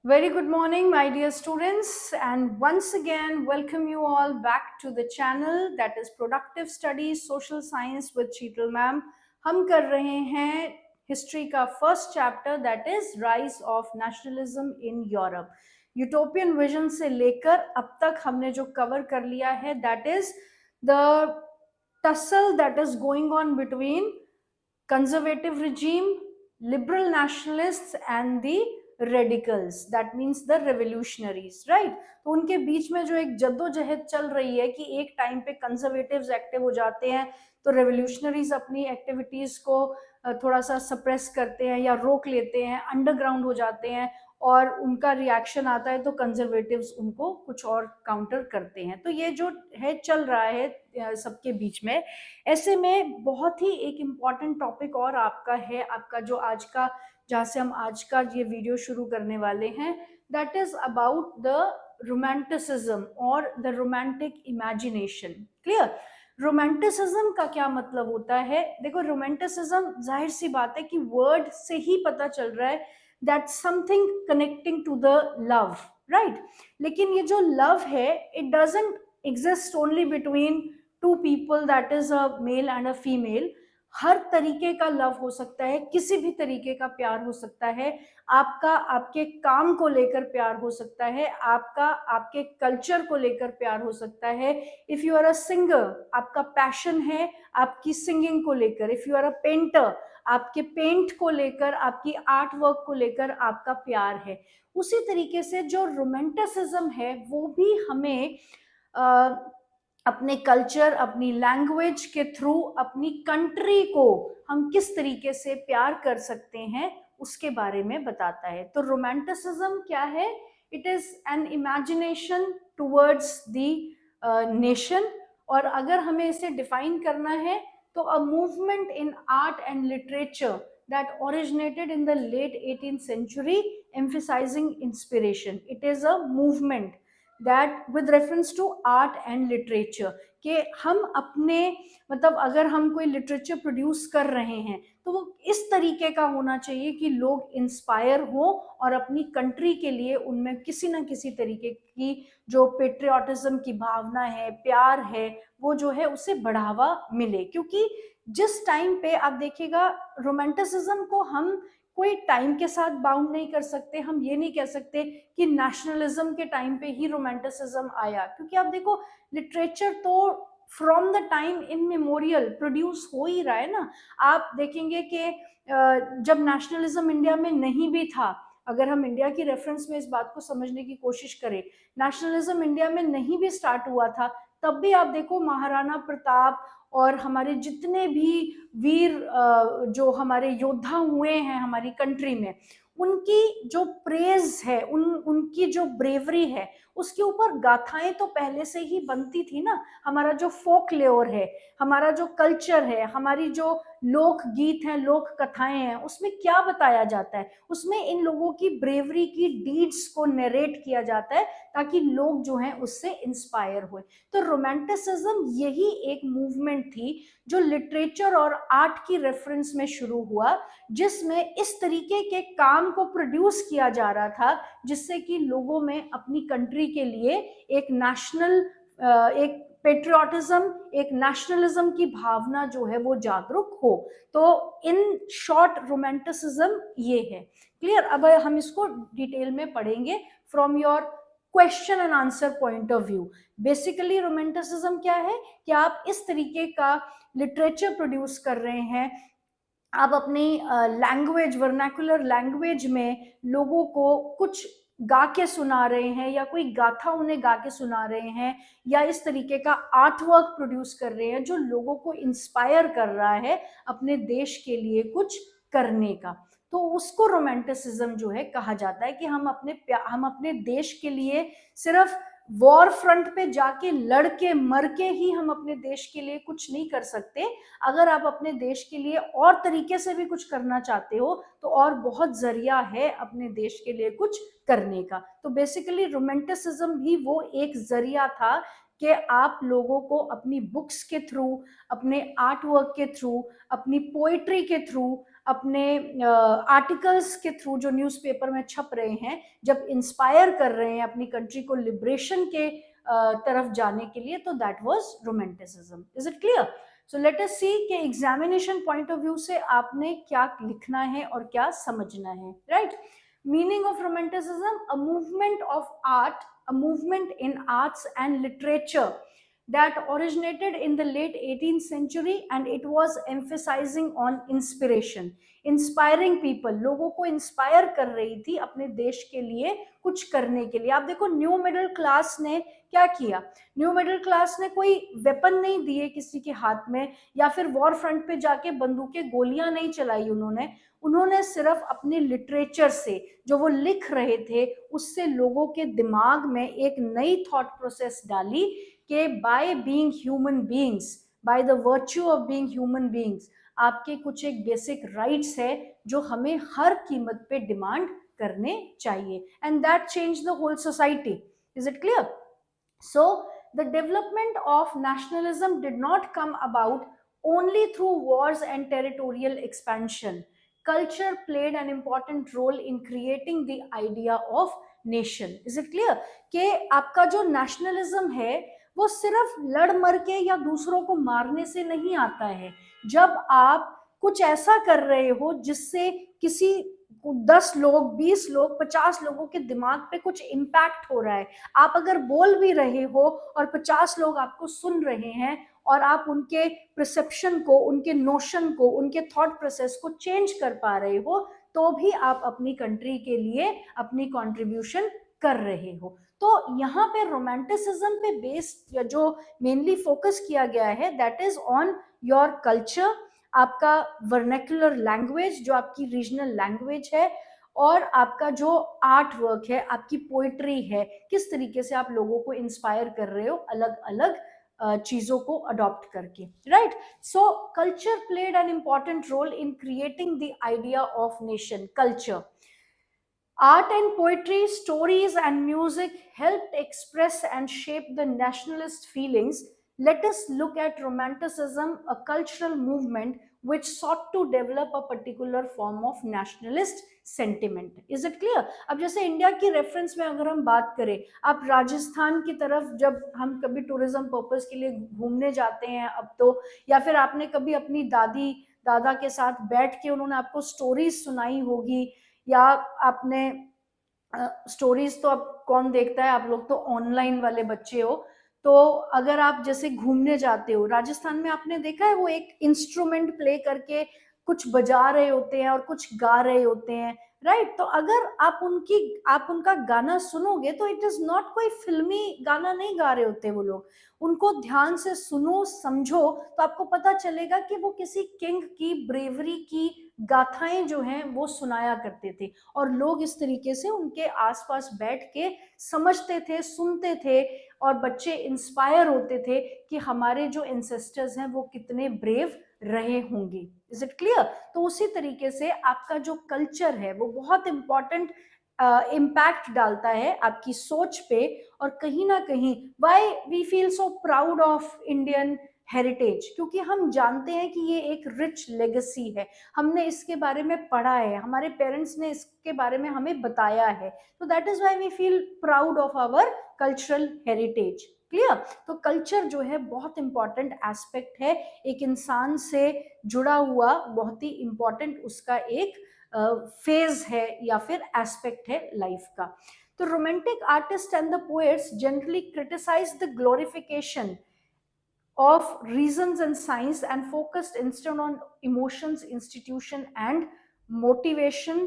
Very good morning, my dear students, and once again, welcome you all back to the channel that is Productive Studies Social Science with Sheetal Ma'am. हम कर रहे हैं history का first chapter that is rise of nationalism in Europe. Utopian vision से लेकर अब तक हमने जो कवर कर लिया है that is the tussle that is going on between conservative regime, liberal nationalists and the radicals that means the revolutionaries, right. तो उनके बीच में जो एक जद्दोजहद चल रही है कि एक टाइम पे कंजर्वेटिव्स एक्टिव हो जाते हैं तो रेवोल्यूशनरीज अपनी एक्टिविटीज को थोड़ा सा सप्रेस करते हैं या रोक लेते हैं, अंडरग्राउंड हो जाते हैं और उनका रिएक्शन आता है तो कंजर्वेटिव्स उनको कुछ और काउंटर करते हैं. तो ये जो है चल रहा है सबके बीच में. ऐसे में बहुत ही एक इम्पॉर्टेंट टॉपिक और आपका है, आपका जो आज का, जहाँ से हम आज का ये वीडियो शुरू करने वाले हैं, that is about the romanticism और the romantic imagination. Clear? Romanticism का क्या मतलब होता है? देखो, रोमांटिसिज्म जाहिर सी बात है कि वर्ड से ही पता चल रहा है that something connecting to the love, right. लेकिन ये जो लव है, it doesn't exist only between two people, that is a male and a female. हर तरीके का लव हो सकता है, किसी भी तरीके का प्यार हो सकता है. आपका आपके काम को लेकर प्यार हो सकता है, आपका आपके कल्चर को लेकर प्यार हो सकता है. If you are a singer, आपका पैशन है आपकी सिंगिंग को लेकर. If you are a painter, आपके पेंट को लेकर, आपकी आर्ट वर्क को लेकर आपका प्यार है. उसी तरीके से जो रोमांटिसिज्म है वो भी हमें अपने कल्चर, अपनी लैंग्वेज के थ्रू अपनी कंट्री को हम किस तरीके से प्यार कर सकते हैं उसके बारे में बताता है. तो रोमांटिसिज्म क्या है? It is an imagination towards the nation. और अगर हमें इसे डिफाइन करना है तो a movement in art and literature that originated in the late 18th century emphasizing inspiration. It is a movement that with reference to art and literature कि हम अपने, मतलब अगर हम कोई लिटरेचर प्रोड्यूस कर रहे हैं तो वो इस तरीके का होना चाहिए कि लोग इंस्पायर हो और अपनी कंट्री के लिए उनमें किसी न किसी तरीके की जो पेट्रियाटिज्म की भावना है, प्यार है, वो जो है उसे बढ़ावा मिले. क्योंकि जिस टाइम पे आप देखिएगा, रोमांटिसिज्म को हम कोई टाइम के साथ बाउंड नहीं कर सकते. हम ये नहीं कह सकते कि नेशनलिज्म के टाइम पे ही रोमांटिसिज्म आया, क्योंकि आप देखो लिटरेचर तो from the time in memorial produce हो ही रहा है ना. आप देखेंगे कि जब नेशनलिज्म इंडिया में नहीं भी था, अगर हम इंडिया की रेफरेंस में इस बात को समझने की कोशिश करें, नेशनलिज्म इंडिया में नहीं भी स्टार्ट हुआ था, तब भी आप देखो महाराणा प्रताप और हमारे जितने भी वीर जो हमारे योद्धा हुए हैं हमारी कंट्री में, उनकी जो प्रेज है, उनकी जो ब्रेवरी है, उसके ऊपर गाथाएं तो पहले से ही बनती थी ना. हमारा जो फोक लेयर है, हमारा जो कल्चर है, हमारी जो लोक गीत हैं, लोक कथाएं हैं, उसमें क्या बताया जाता है? उसमें इन लोगों की ब्रेवरी की डीड्स को नरेट किया जाता है ताकि लोग जो हैं उससे इंस्पायर हुए. तो रोमांटिसिज्म यही एक मूवमेंट थी जो लिटरेचर और आर्ट की रेफरेंस में शुरू हुआ, जिसमें इस तरीके के काम को प्रोड्यूस किया जा रहा था जिससे कि लोगों में अपनी कंट्री के लिए एक नेशनल, एक पेट्रियाटिज्म, एक नेशनलिज्म की भावना जो है वो जागरूक हो. तो इन शॉर्ट रोमांटिसिज्म ये है. क्लियर? अब हम इसको डिटेल में पढ़ेंगे from your question and answer point of view. Basically romanticism क्या है कि आप इस तरीके का लिटरेचर प्रोड्यूस कर रहे हैं, आप अपनी लैंग्वेज, वर्नाकुलर लैंग्वेज में लोगों को कुछ गा के सुना रहे हैं या कोई गाथा उन्हें गा के सुना रहे हैं, या इस तरीके का आर्ट वर्क प्रोड्यूस कर रहे हैं जो लोगों को इंस्पायर कर रहा है अपने देश के लिए कुछ करने का. तो उसको रोमांटिसिज्म जो है कहा जाता है कि हम अपने देश के लिए सिर्फ वॉर फ्रंट पे जाके लड़ के मर के ही हम अपने देश के लिए कुछ नहीं कर सकते. अगर आप अपने देश के लिए और तरीके से भी कुछ करना चाहते हो तो और बहुत जरिया है अपने देश के लिए कुछ करने का. तो बेसिकली रोमांटिसिज्म भी वो एक जरिया था कि आप लोगों को अपनी बुक्स के थ्रू, अपने आर्ट वर्क के थ्रू, अपनी पोइट्री के थ्रू, अपने आर्टिकल्स के थ्रू जो न्यूज़पेपर में छप रहे हैं, जब इंस्पायर कर रहे हैं अपनी कंट्री को लिबरेशन के तरफ जाने के लिए, तो that was romanticism. Is it clear? So let us see कि एग्जामिनेशन पॉइंट ऑफ व्यू से आपने क्या लिखना है और क्या समझना है. Right? Meaning of romanticism: a movement of art, a movement in arts and literature that originated in the late 18th century and it was emphasizing on inspiration. Inspiring people, लोगों को इंस्पायर कर रही थी अपने देश के लिए कुछ करने के लिए. आप देखो न्यू मिडिल क्लास ने क्या किया. न्यू मिडिल क्लास ने कोई वेपन नहीं दिए किसी के हाथ में, या फिर वॉर फ्रंट पे जाके बंदूकें गोलियां नहीं चलाई उन्होंने सिर्फ अपने लिटरेचर से जो वो लिख रहे थे उससे लोगों के दिमाग में एक नई थॉट प्रोसेस डाली कि by being human beings, by the virtue of being human beings, आपके कुछ एक बेसिक राइट्स है जो हमें हर कीमत पे डिमांड करने चाहिए. And that change the whole society. Is it clear? So the development of nationalism did not come about only through wars and territorial expansion. Culture played an important role in creating the idea of nation. Is it clear? कि आपका जो nationalism है वो सिर्फ लड़ मर के या दूसरों को मारने से नहीं आता है. जब आप कुछ ऐसा कर रहे हो जिससे किसी 10 लोग, 20 लोग, 50 लोगों के दिमाग पे कुछ इम्पैक्ट हो रहा है, आप अगर बोल भी रहे हो और 50 लोग आपको सुन रहे हैं और आप उनके परसेप्शन को, उनके नोशन को, उनके थॉट प्रोसेस को चेंज कर पा रहे हो, तो भी आप अपनी कंट्री के लिए अपनी कंट्रीब्यूशन कर रहे हो. तो यहाँ पे रोमांटिसिज्म पे बेस्ड जो मेनली फोकस किया गया है that is on your culture, आपका वर्नेकुलर लैंग्वेज जो आपकी रीजनल लैंग्वेज है, और आपका जो आर्ट वर्क है, आपकी पोइट्री है, किस तरीके से आप लोगों को इंस्पायर कर रहे हो अलग अलग चीजों को अडॉप्ट करके. Right? So culture played an important role in creating the idea of nation. Culture, art and poetry, stories and music helped express and shape the nationalist feelings. Let us look at romanticism, a cultural movement which sought to develop a particular form of nationalist sentiment. Is it clear? अब जैसे India की reference में अगर हम बात करें, आप राजस्थान की तरफ जब हम कभी टूरिज्म पर्पस के लिए घूमने जाते हैं अब तो, या फिर आपने कभी अपनी दादी दादा के साथ बैठ के उन्होंने आपको स्टोरीज सुनाई होगी, या आपने स्टोरीज तो अब कौन देखता है, आप लोग तो ऑनलाइन वाले बच्चे हो. तो अगर आप जैसे घूमने जाते हो राजस्थान में, आपने देखा है वो एक इंस्ट्रूमेंट प्ले करके कुछ बजा रहे होते हैं और कुछ गा रहे होते हैं. राइट? तो अगर आप उनका गाना सुनोगे तो इट इज नॉट कोई फिल्मी गाना नहीं गा रहे होते वो लोग. उनको ध्यान से सुनो, समझो, तो आपको पता चलेगा कि वो किसी किंग की ब्रेवरी की गाथाएं जो हैं वो सुनाया करते थे, और लोग इस तरीके से उनके आसपास बैठ के समझते थे, सुनते थे, और बच्चे इंस्पायर होते थे कि हमारे जो एंसेस्टर्स हैं वो कितने ब्रेव रहे होंगे. Is it clear? तो उसी तरीके से आपका जो कल्चर है वो बहुत इंपॉर्टेंट इम्पैक्ट डालता है आपकी सोच पे. और कहीं ना कहीं why we feel so proud of Indian heritage, क्योंकि हम जानते हैं कि ये एक रिच लेगेसी है, हमने इसके बारे में पढ़ा है, हमारे पेरेंट्स ने इसके बारे में हमें बताया है. तो that is why we feel proud of our cultural heritage. Clear? तो कल्चर जो है बहुत इंपॉर्टेंट एस्पेक्ट है, एक इंसान से जुड़ा हुआ बहुत ही इंपॉर्टेंट उसका एक फेज है या फिर एस्पेक्ट है लाइफ का. तो romantic artist and the poets generally criticize the glorification of reasons and science and focused instead on emotions, institution and motivation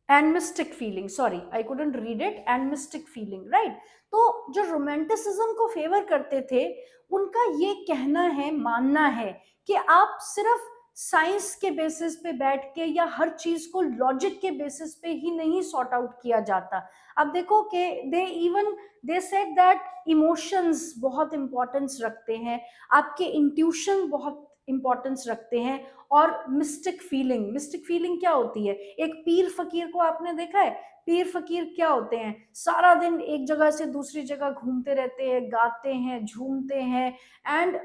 and mystic feeling. Sorry, I couldn't read it. And mystic feeling. Right? तो जो romanticism को favour करते थे उनका ये कहना है, मानना है कि आप सिर्फ साइंस के बेसिस पे बैठ के या हर चीज को लॉजिक के बेसिस पे ही नहीं सॉर्ट आउट किया जाता. अब देखो कि दे सेड दैट इमोशंस बहुत इंपॉर्टेंस रखते हैं, आपके इंट्यूशन बहुत इंपॉर्टेंस रखते हैं। और मिस्टिक फीलिंग क्या होती है? एक पीर फकीर को आपने देखा है? पीर फकीर क्या होते हैं? सारा दिन एक जगह से दूसरी जगह घूमते रहते हैं, गाते हैं, झूमते हैं, and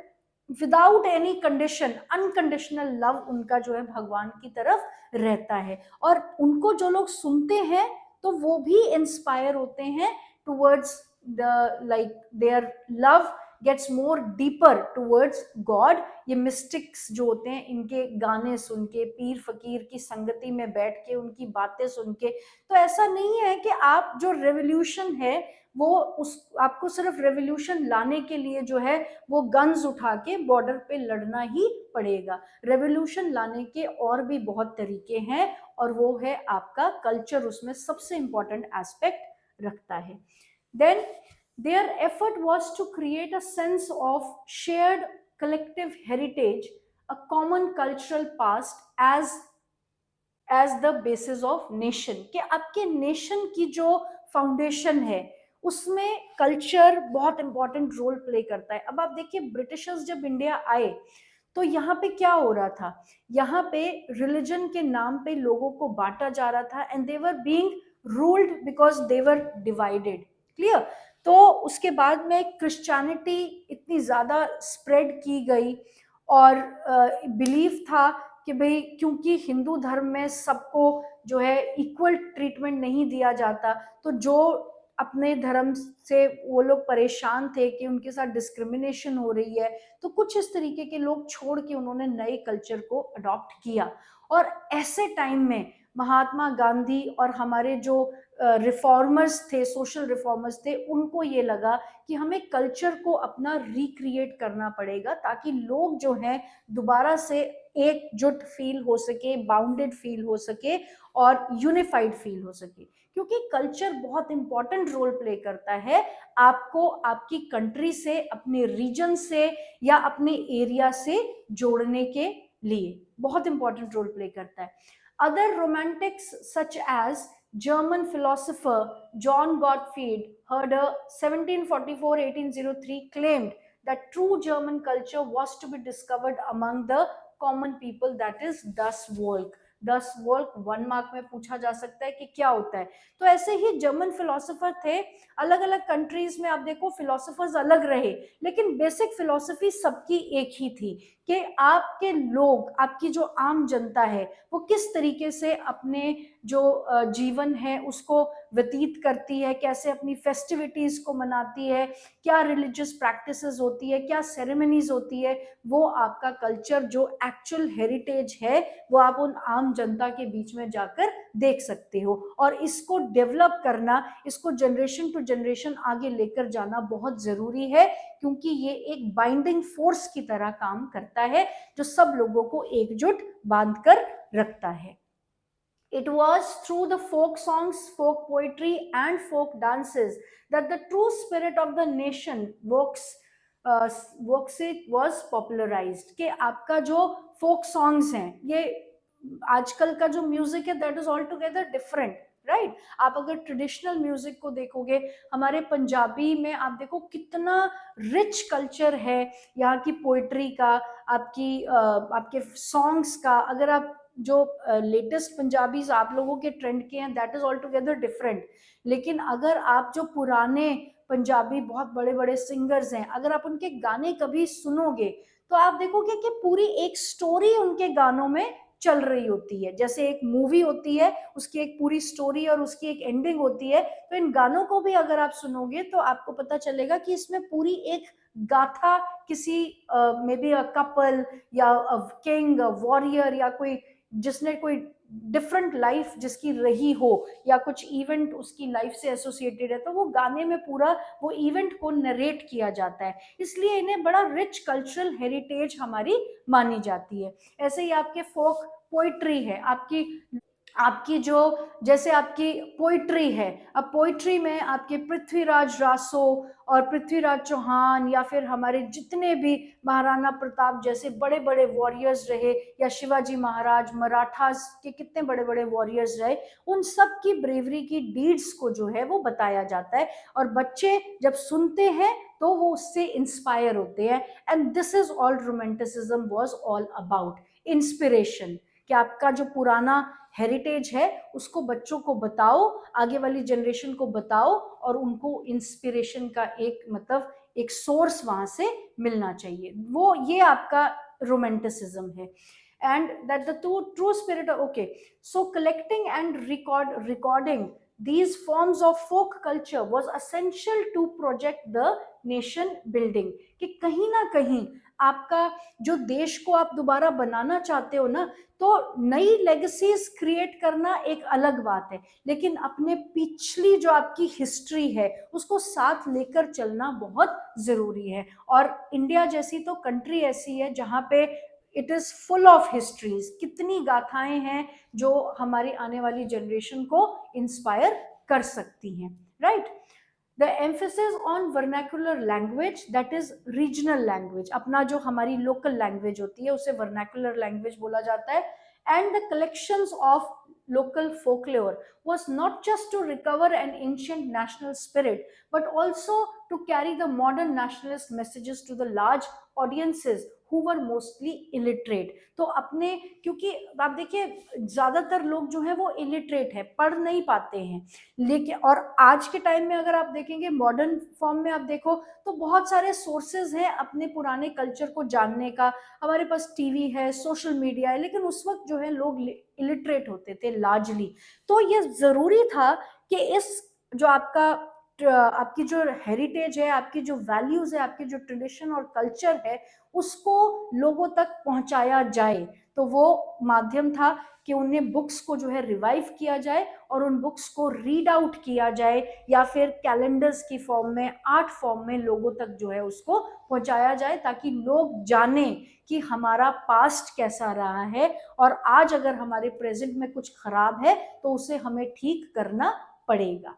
without any condition, unconditional love उनका जो है भगवान की तरफ रहता है। और उनको जो लोग सुनते हैं तो वो भी इंस्पायर होते हैं towards the like their love gets more deeper towards god. ये मिस्टिक्स जो होते हैं, इनके गाने सुन के, पीर फकीर की संगति में बैठ के, उनकी बातें सुन के, तो ऐसा नहीं है कि आप जो रेवोल्यूशन है वो उस आपको सिर्फ रेवोल्यूशन लाने के लिए जो है वो गन्स उठा के बॉर्डर पे लड़ना ही पड़ेगा। रेवोल्यूशन लाने के और भी बहुत तरीके हैं, और वो है आपका कल्चर उसमें सबसे इंपॉर्टेंट एस्पेक्ट रखता है। Then their effort was to create a sense of shared collective heritage, a common cultural past as the basis of nation। कि आपके नेशन की जो फाउंडेशन है उसमें कल्चर बहुत इंपॉर्टेंट रोल प्ले करता है। अब आप देखिए, ब्रिटिशर्स जब इंडिया आए तो यहाँ पे क्या हो रहा था? यहाँ पे रिलीजन के नाम पे लोगों को बांटा जा रहा था, and they were being ruled because they were divided. Clear? तो उसके बाद में क्रिश्चियनिटी इतनी ज्यादा स्प्रेड की गई, और बिलीव था कि भाई क्योंकि हिंदू धर्म में सबको जो है इक्वल ट्रीटमेंट नहीं दिया जाता, तो जो अपने धर्म से वो लोग परेशान थे कि उनके साथ डिस्क्रिमिनेशन हो रही है, तो कुछ इस तरीके के लोग छोड़ के उन्होंने नए कल्चर को अडॉप्ट किया। और ऐसे टाइम में महात्मा गांधी और हमारे जो रिफॉर्मर्स थे, सोशल रिफॉर्मर्स थे, उनको ये लगा कि हमें कल्चर को अपना रिक्रिएट करना पड़ेगा ताकि लोग जो हैं दोबारा से एकजुट फील हो सके, बाउंडेड फील हो सके, और यूनिफाइड फील हो सके। क्योंकि कल्चर बहुत इंपॉर्टेंट रोल प्ले करता है आपको आपकी कंट्री से, अपने रीजन से या अपने एरिया से जोड़ने के लिए बहुत इंपॉर्टेंट रोल प्ले करता है। Other romantics such as German philosopher John Gottfried Herder 1744-1803 claimed that true German culture was to be discovered among the common people, that is das Volk। 10 वोल्क 1 mark में पूछा जा सकता है कि क्या होता है। तो ऐसे ही जर्मन फिलोसोफर थे, अलग अलग कंट्रीज में आप देखो फिलोसोफर्स अलग रहे, लेकिन बेसिक फिलोसफी सबकी एक ही थी कि आपके लोग, आपकी जो आम जनता है वो किस तरीके से अपने जो जीवन है उसको व्यतीत करती है, कैसे अपनी फेस्टिविटीज को मनाती है, क्या रिलीजियस प्रैक्टिसेस होती है, क्या सेरेमनीज होती है, वो आपका कल्चर जो एक्चुअल हेरिटेज है वो आप उन आम जनता के बीच में जाकर देख सकते हो। और इसको डेवलप करना, इसको जनरेशन टू जनरेशन आगे लेकर जाना बहुत जरूरी है, क्योंकि ये एक बाइंडिंग फोर्स की तरह काम करता है जो सब लोगों को एकजुट बांधकर रखता है। It was through the folk songs, folk poetry and folk dances that the true spirit of the nation was popularized। कि आपका जो folk songs हैं, ये आजकल का जो म्यूजिक है that is all together different, right? आप अगर ट्रेडिशनल म्यूजिक को देखोगे, हमारे पंजाबी में आप देखो कितना रिच कल्चर है यहाँ की पोइट्री का, आपके सॉन्ग्स का। अगर आप जो लेटेस्ट पंजाबीज आप लोगों के ट्रेंड के हैं that is all together different, लेकिन अगर आप जो पुराने पंजाबी बहुत बड़े बड़े सिंगर्स हैं, अगर आप उनके गाने कभी सुनोगे तो आप देखोगे कि पूरी एक स्टोरी उनके गानों में चल रही होती है। जैसे एक मूवी होती है, उसकी एक पूरी स्टोरी और उसकी एक एंडिंग होती है, तो इन गानों को भी अगर आप सुनोगे तो आपको पता चलेगा कि इसमें पूरी एक गाथा किसी मे बी अ कपल या अ किंग, वॉरियर, या कोई जिसने कोई डिफरेंट लाइफ जिसकी रही हो, या कुछ इवेंट उसकी लाइफ से एसोसिएटेड है, तो वो गाने में पूरा वो इवेंट को नरेट किया जाता है, इसलिए इन्हें बड़ा रिच कल्चरल हेरिटेज हमारी मानी जाती है। ऐसे ही आपके फोक पोइट्री है, आपकी आपकी जो जैसे आपकी पोइट्री है, अब पोइट्री में आपके पृथ्वीराज रासो और पृथ्वीराज चौहान या फिर हमारे जितने भी महाराणा प्रताप जैसे बड़े बड़े वॉरियर्स रहे, या शिवाजी महाराज, मराठास के कितने बड़े बड़े वॉरियर्स रहे, उन सब की ब्रेवरी की डीड्स को जो है वो बताया जाता है, और बच्चे जब सुनते हैं तो वो उससे इंस्पायर होते हैं। And this is all romanticism was all about, inspiration, कि आपका जो पुराना हेरिटेज है उसको बच्चों को बताओ, आगे वाली जनरेशन को बताओ, और उनको इंस्पिरेशन का एक मतलब एक सोर्स वहां से मिलना चाहिए, वो ये आपका रोमांटिसिज्म है। And that the true spirit of, okay, so collecting and recording these forms of folk culture was essential to project the nation building, कि कहीं ना कहीं आपका जो देश को आप दोबारा बनाना चाहते हो ना, तो नई लेगेसीज क्रिएट करना एक अलग बात है, लेकिन अपने पिछली जो आपकी हिस्ट्री है उसको साथ लेकर चलना बहुत जरूरी है। और इंडिया जैसी तो कंट्री ऐसी है जहां पे it is full of histories, कितनी गाथाएं हैं जो हमारी आने वाली जनरेशन को इंस्पायर कर सकती हैं, right. The emphasis on vernacular language, that is regional language, अपना जो हमारी लोकल लैंग्वेज होती है उसे वर्नैकुलर लैंग्वेज बोला जाता है। And the collections of local folklore was not just to recover an ancient national spirit, but also to carry the modern nationalist messages to the large audiences who were mostly illiterate। तो अपने, क्योंकि आप देखिए ज्यादातर लोग जो है वो इलिटरेट है, पढ़ नहीं पाते हैं, लेकिन और आज के टाइम में अगर आप देखेंगे मॉडर्न फॉर्म में आप देखो तो बहुत सारे सोर्सेज हैं अपने पुराने कल्चर को जानने का, हमारे पास टीवी है, सोशल मीडिया है, लेकिन उस वक्त जो है लोग इलिटरेट होते थे लार्जली। तो ये जरूरी था कि इस जो आपकी जो हेरिटेज है, आपकी जो वैल्यूज है, आपकी जो ट्रेडिशन और कल्चर है उसको लोगों तक पहुंचाया जाए। तो वो माध्यम था कि उन्हें बुक्स को जो है रिवाइव किया जाए और उन बुक्स को रीड आउट किया जाए, या फिर कैलेंडर्स की फॉर्म में, आर्ट फॉर्म में लोगों तक जो है उसको पहुंचाया जाए, ताकि लोग जाने कि हमारा पास्ट कैसा रहा है, और आज अगर हमारे प्रेजेंट में कुछ खराब है तो उसे हमें ठीक करना पड़ेगा।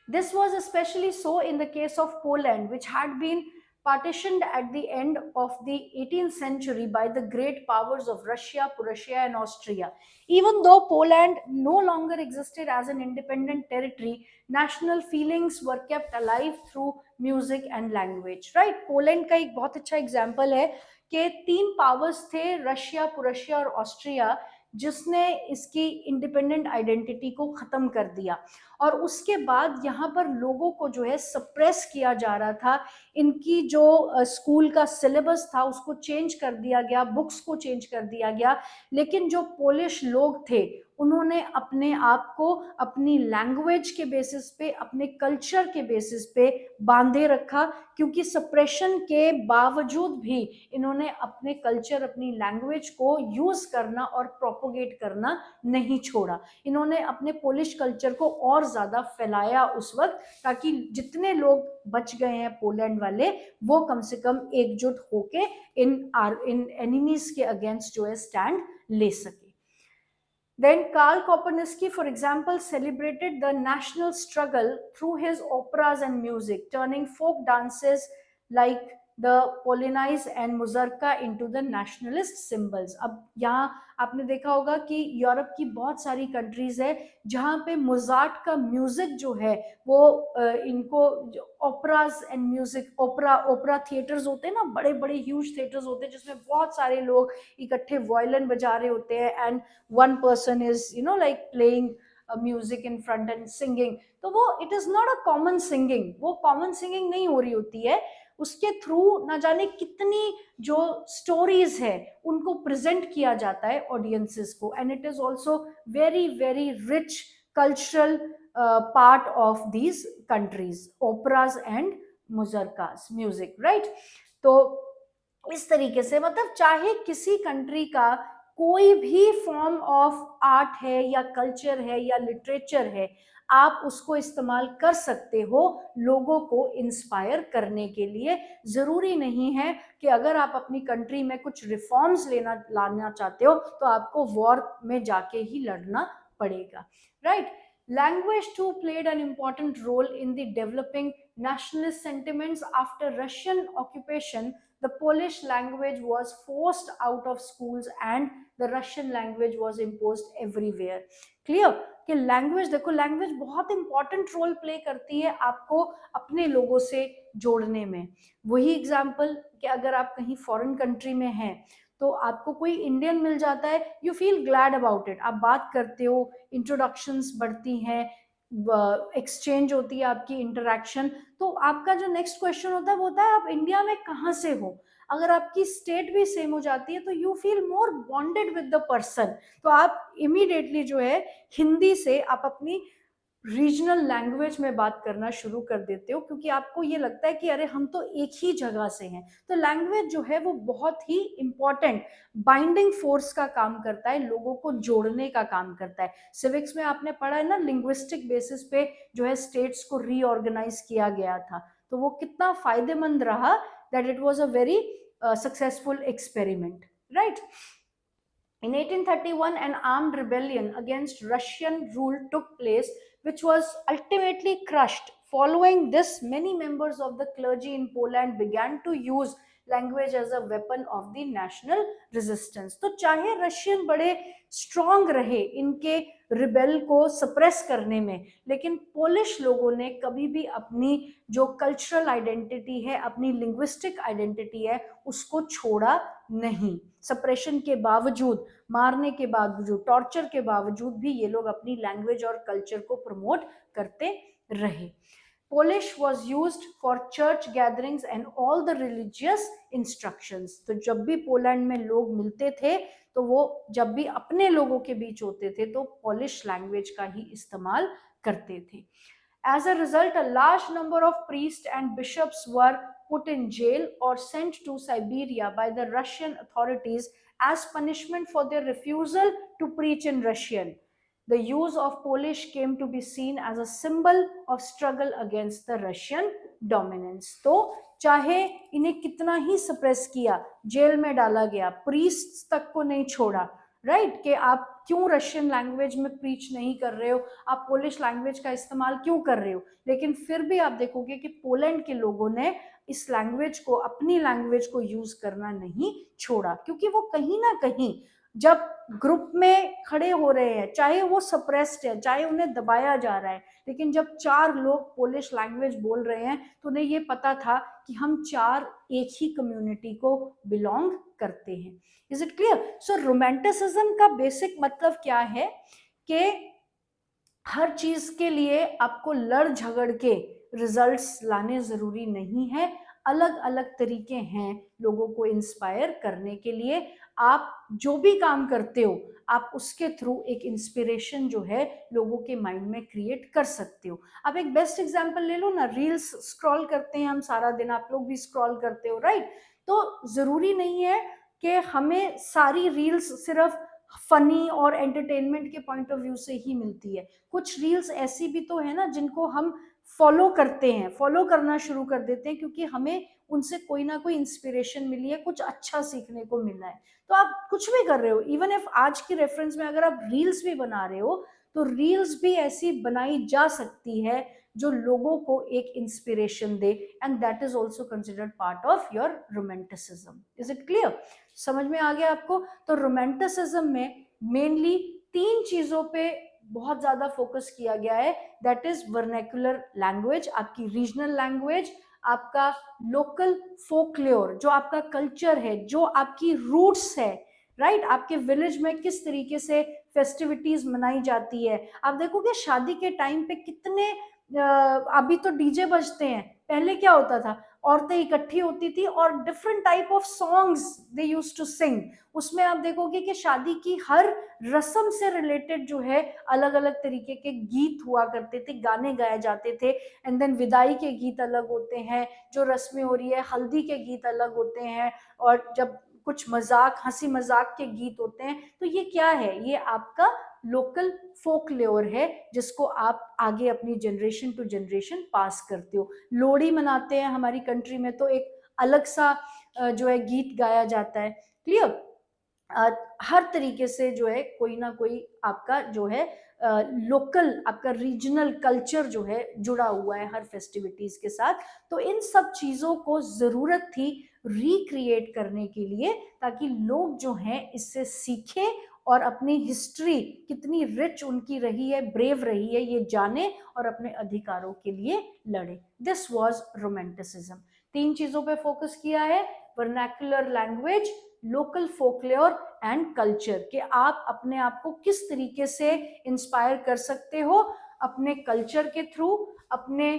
This was especially so in the case of Poland, which had been partitioned at the end of the 18th century by the great powers of Russia, Prussia, and Austria. Even though Poland no longer existed as an independent territory, national feelings were kept alive through music and language. Right? Poland का एक बहुत अच्छा example है कि तीन powers थे, Russia, Prussia और Austria, जिसने इसकी इंडिपेंडेंट आइडेंटिटी को खत्म कर दिया, और उसके बाद यहाँ पर लोगों को जो है सप्रेस किया जा रहा था, इनकी जो स्कूल का सिलेबस था उसको चेंज कर दिया गया, बुक्स को चेंज कर दिया गया, लेकिन जो पोलिश लोग थे उन्होंने अपने आप को अपनी लैंग्वेज के बेसिस पे, अपने कल्चर के बेसिस पे बांधे रखा, क्योंकि सप्रेशन के बावजूद भी इन्होंने अपने कल्चर, अपनी लैंग्वेज को यूज करना और प्रोपोगेट करना नहीं छोड़ा। इन्होंने अपने पोलिश कल्चर को और ज्यादा फैलाया उस वक्त, ताकि जितने लोग बच गए हैं पोलैंड वाले वो कम से कम एकजुट होके इन एनिमीज के अगेंस्ट जो है स्टैंड ले सके। Then Karl Koperniksky, for example, celebrated the national struggle through his operas and music, turning folk dances like the Polonaise and Mazurka into the nationalist symbols। अब यहाँ आपने देखा होगा कि यूरोप की बहुत सारी कंट्रीज है जहाँ पे मोजार्ट का म्यूजिक जो है वो इनको ओपराज एंड म्यूजिक, ओपरा थिएटर्स होते हैं ना, बड़े बड़े ह्यूज थिएटर्स होते हैं जिसमें बहुत सारे लोग इकट्ठे वायलिन बजा रहे होते हैं, and one person is like playing music in front and singing। तो वो it is not a common singing, वो कॉमन सिंगिंग नहीं हो रही होती है, उसके थ्रू ना जाने कितनी जो स्टोरीज है उनको प्रेजेंट किया जाता है ऑडियंसेस को, and it is also very very rich cultural part of these countries, operas and mazurkas music, right. तो इस तरीके से मतलब चाहे किसी कंट्री का कोई भी फॉर्म ऑफ आर्ट है या कल्चर है या लिटरेचर है, आप उसको इस्तेमाल कर सकते हो लोगों को इंस्पायर करने के लिए। जरूरी नहीं है कि अगर आप अपनी कंट्री में कुछ रिफॉर्म्स लाना चाहते हो तो आपको वॉर में जाके ही लड़ना पड़ेगा, right? Language too played an important role in the developing nationalist sentiments. After Russian occupation, the Polish language was forced out of schools and the Russian language was imposed everywhere. Clear? कि language देखो, language बहुत important role play करती है आपको अपने लोगों से जोड़ने में। वही एग्जाम्पल कि अगर आप कहीं फॉरेन कंट्री में हैं तो आपको कोई इंडियन मिल जाता है, you feel glad about it, आप बात करते हो, इंट्रोडक्शंस बढ़ती हैं, एक्सचेंज होती है आपकी इंटरेक्शन। तो आपका जो नेक्स्ट क्वेश्चन होता है वो होता है आप इंडिया में कहाँ से हो। अगर आपकी स्टेट भी सेम हो जाती है तो you feel more bonded with the person, तो आप इमीडिएटली जो है हिंदी से आप अपनी रीजनल लैंग्वेज में बात करना शुरू कर देते हो, क्योंकि आपको ये लगता है कि अरे हम तो एक ही जगह से हैं। तो लैंग्वेज जो है वो बहुत ही इंपॉर्टेंट बाइंडिंग फोर्स का काम करता है, लोगों को जोड़ने का काम करता है। सिविक्स में आपने पढ़ा है ना, लिंग्विस्टिक बेसिस पे जो है स्टेट्स को रीऑर्गेनाइज किया गया था, तो वो कितना फायदेमंद रहा, that it was a very successful experiment, right? In 1831, an armed rebellion against Russian rule took place, which was ultimately crushed. Following this, many members of the clergy in Poland began to use language as a weapon of the national resistance. तो चाहे Russian बड़े strong रहे इनके rebel को suppress करने में, लेकिन Polish लोगों ने कभी भी अपनी जो कल्चरल आइडेंटिटी है, अपनी लिंग्विस्टिक आइडेंटिटी है, उसको छोड़ा नहीं। सप्रेशन के बावजूद, मारने के बावजूद, टॉर्चर के बावजूद भी ये लोग अपनी लैंग्वेज और कल्चर को प्रमोट करते रहे। Polish was used for church gatherings and all the religious instructions. तो जब भी पोलैंड में लोग मिलते थे तो वो जब भी अपने लोगों के बीच होते थे तो पोलिश लैंग्वेज का ही इस्तेमाल करते थे। As a result, a large number of priests and bishops were put in jail or sent to Siberia by the Russian authorities as punishment for their refusal to preach in Russian. The use of Polish came to be seen as a symbol of struggle against the Russian dominance. तो चाहे इन्हें कितना ही suppress किया, jail में डाला गया, priest तक को नहीं छोड़ा, राइट? कि आप क्यों रशियन लैंग्वेज में प्रीच नहीं कर रहे हो, आप पोलिश लैंग्वेज का इस्तेमाल क्यों कर रहे हो, लेकिन फिर भी आप देखोगे कि पोलैंड के लोगों ने इस लैंग्वेज को, अपनी लैंग्वेज को यूज करना नहीं छोड़ा, क्योंकि वो कहीं ना कहीं जब ग्रुप में खड़े हो रहे हैं, चाहे वो सप्रेस्ड है, चाहे उन्हें दबाया जा रहा है, लेकिन जब चार लोग पोलिश लैंग्वेज बोल रहे हैं तो उन्हें ये पता था कि हम चार एक ही कम्युनिटी को बिलोंग करते हैं। Is it clear? So romanticism का बेसिक मतलब क्या है कि हर चीज के लिए आपको लड़ झगड़ के रिजल्ट्स लाने जरूरी नहीं है, अलग अलग तरीके हैं लोगों को इंस्पायर करने के लिए। आप जो भी काम करते हो आप उसके थ्रू एक इंस्पिरेशन जो है लोगों के माइंड में क्रिएट कर सकते हो। आप एक बेस्ट एग्जांपल ले लो ना, रील्स स्क्रॉल करते हैं हम सारा दिन, आप लोग भी स्क्रॉल करते हो, राइट? तो जरूरी नहीं है कि हमें सारी रील्स सिर्फ फनी और एंटरटेनमेंट के पॉइंट ऑफ व्यू से ही मिलती है। कुछ रील्स ऐसी भी तो है ना जिनको हम फॉलो करते हैं, फॉलो करना शुरू कर देते हैं क्योंकि हमें उनसे कोई ना कोई इंस्पिरेशन मिली है, कुछ अच्छा सीखने को मिला है। तो आप कुछ भी कर रहे हो, इवन इफ आज की रेफरेंस में अगर आप रील्स भी बना रहे हो तो रील्स भी ऐसी बनाई जा सकती है जो लोगों को एक inspiration they, and that is also considered part of your romanticism. Is it clear? समझ में आ गया आपको? तो रोमांटिसिज्म में मेनली तीन चीजों पे बहुत ज्यादा फोकस किया गया है, दैट इज वर्नेकुलर लैंग्वेज, आपकी रीजनल लैंग्वेज, आपका लोकल फोकलोर जो आपका कल्चर है, जो आपकी रूट्स है, राइट? आपके विलेज में किस तरीके से फेस्टिविटीज मनाई जाती है। आप देखोगे शादी के टाइम पे कितने अभी तो डीजे बजते हैं, पहले क्या होता था, औरतें इकट्ठी होती थी और different type of songs they used to sing. उसमें आप देखोगे कि शादी की हर रस्म से रिलेटेड जो है अलग अलग तरीके के गीत हुआ करते थे, गाने गाए जाते थे। एंड देन विदाई के गीत अलग होते हैं, जो रस्में हो रही है, हल्दी के गीत अलग होते हैं, और जब कुछ मजाक, हंसी मजाक के गीत होते हैं। तो ये क्या है? ये आपका लोकल फोक ल्योर है, जिसको आप आगे अपनी जनरेशन टू जनरेशन पास करते हो। लोहड़ी मनाते हैं हमारी कंट्री में, तो एक अलग सा जो है गीत गाया जाता है। क्लियर? हर तरीके से जो है कोई ना कोई आपका जो है लोकल, आपका रीजनल कल्चर जो है जुड़ा हुआ है हर फेस्टिविटीज के साथ। तो इन सब चीजों को जरूरत थी रिक्रिएट करने के लिए, ताकि लोग जो हैं इससे सीखें और अपनी हिस्ट्री कितनी रिच उनकी रही है, ब्रेव रही है, ये जाने और अपने अधिकारों के लिए लड़े। This was romanticism. 3 चीजों पे फोकस किया है, vernacular language, local folklore and culture, कि आप अपने आप को किस तरीके से इंस्पायर कर सकते हो अपने कल्चर के थ्रू, अपने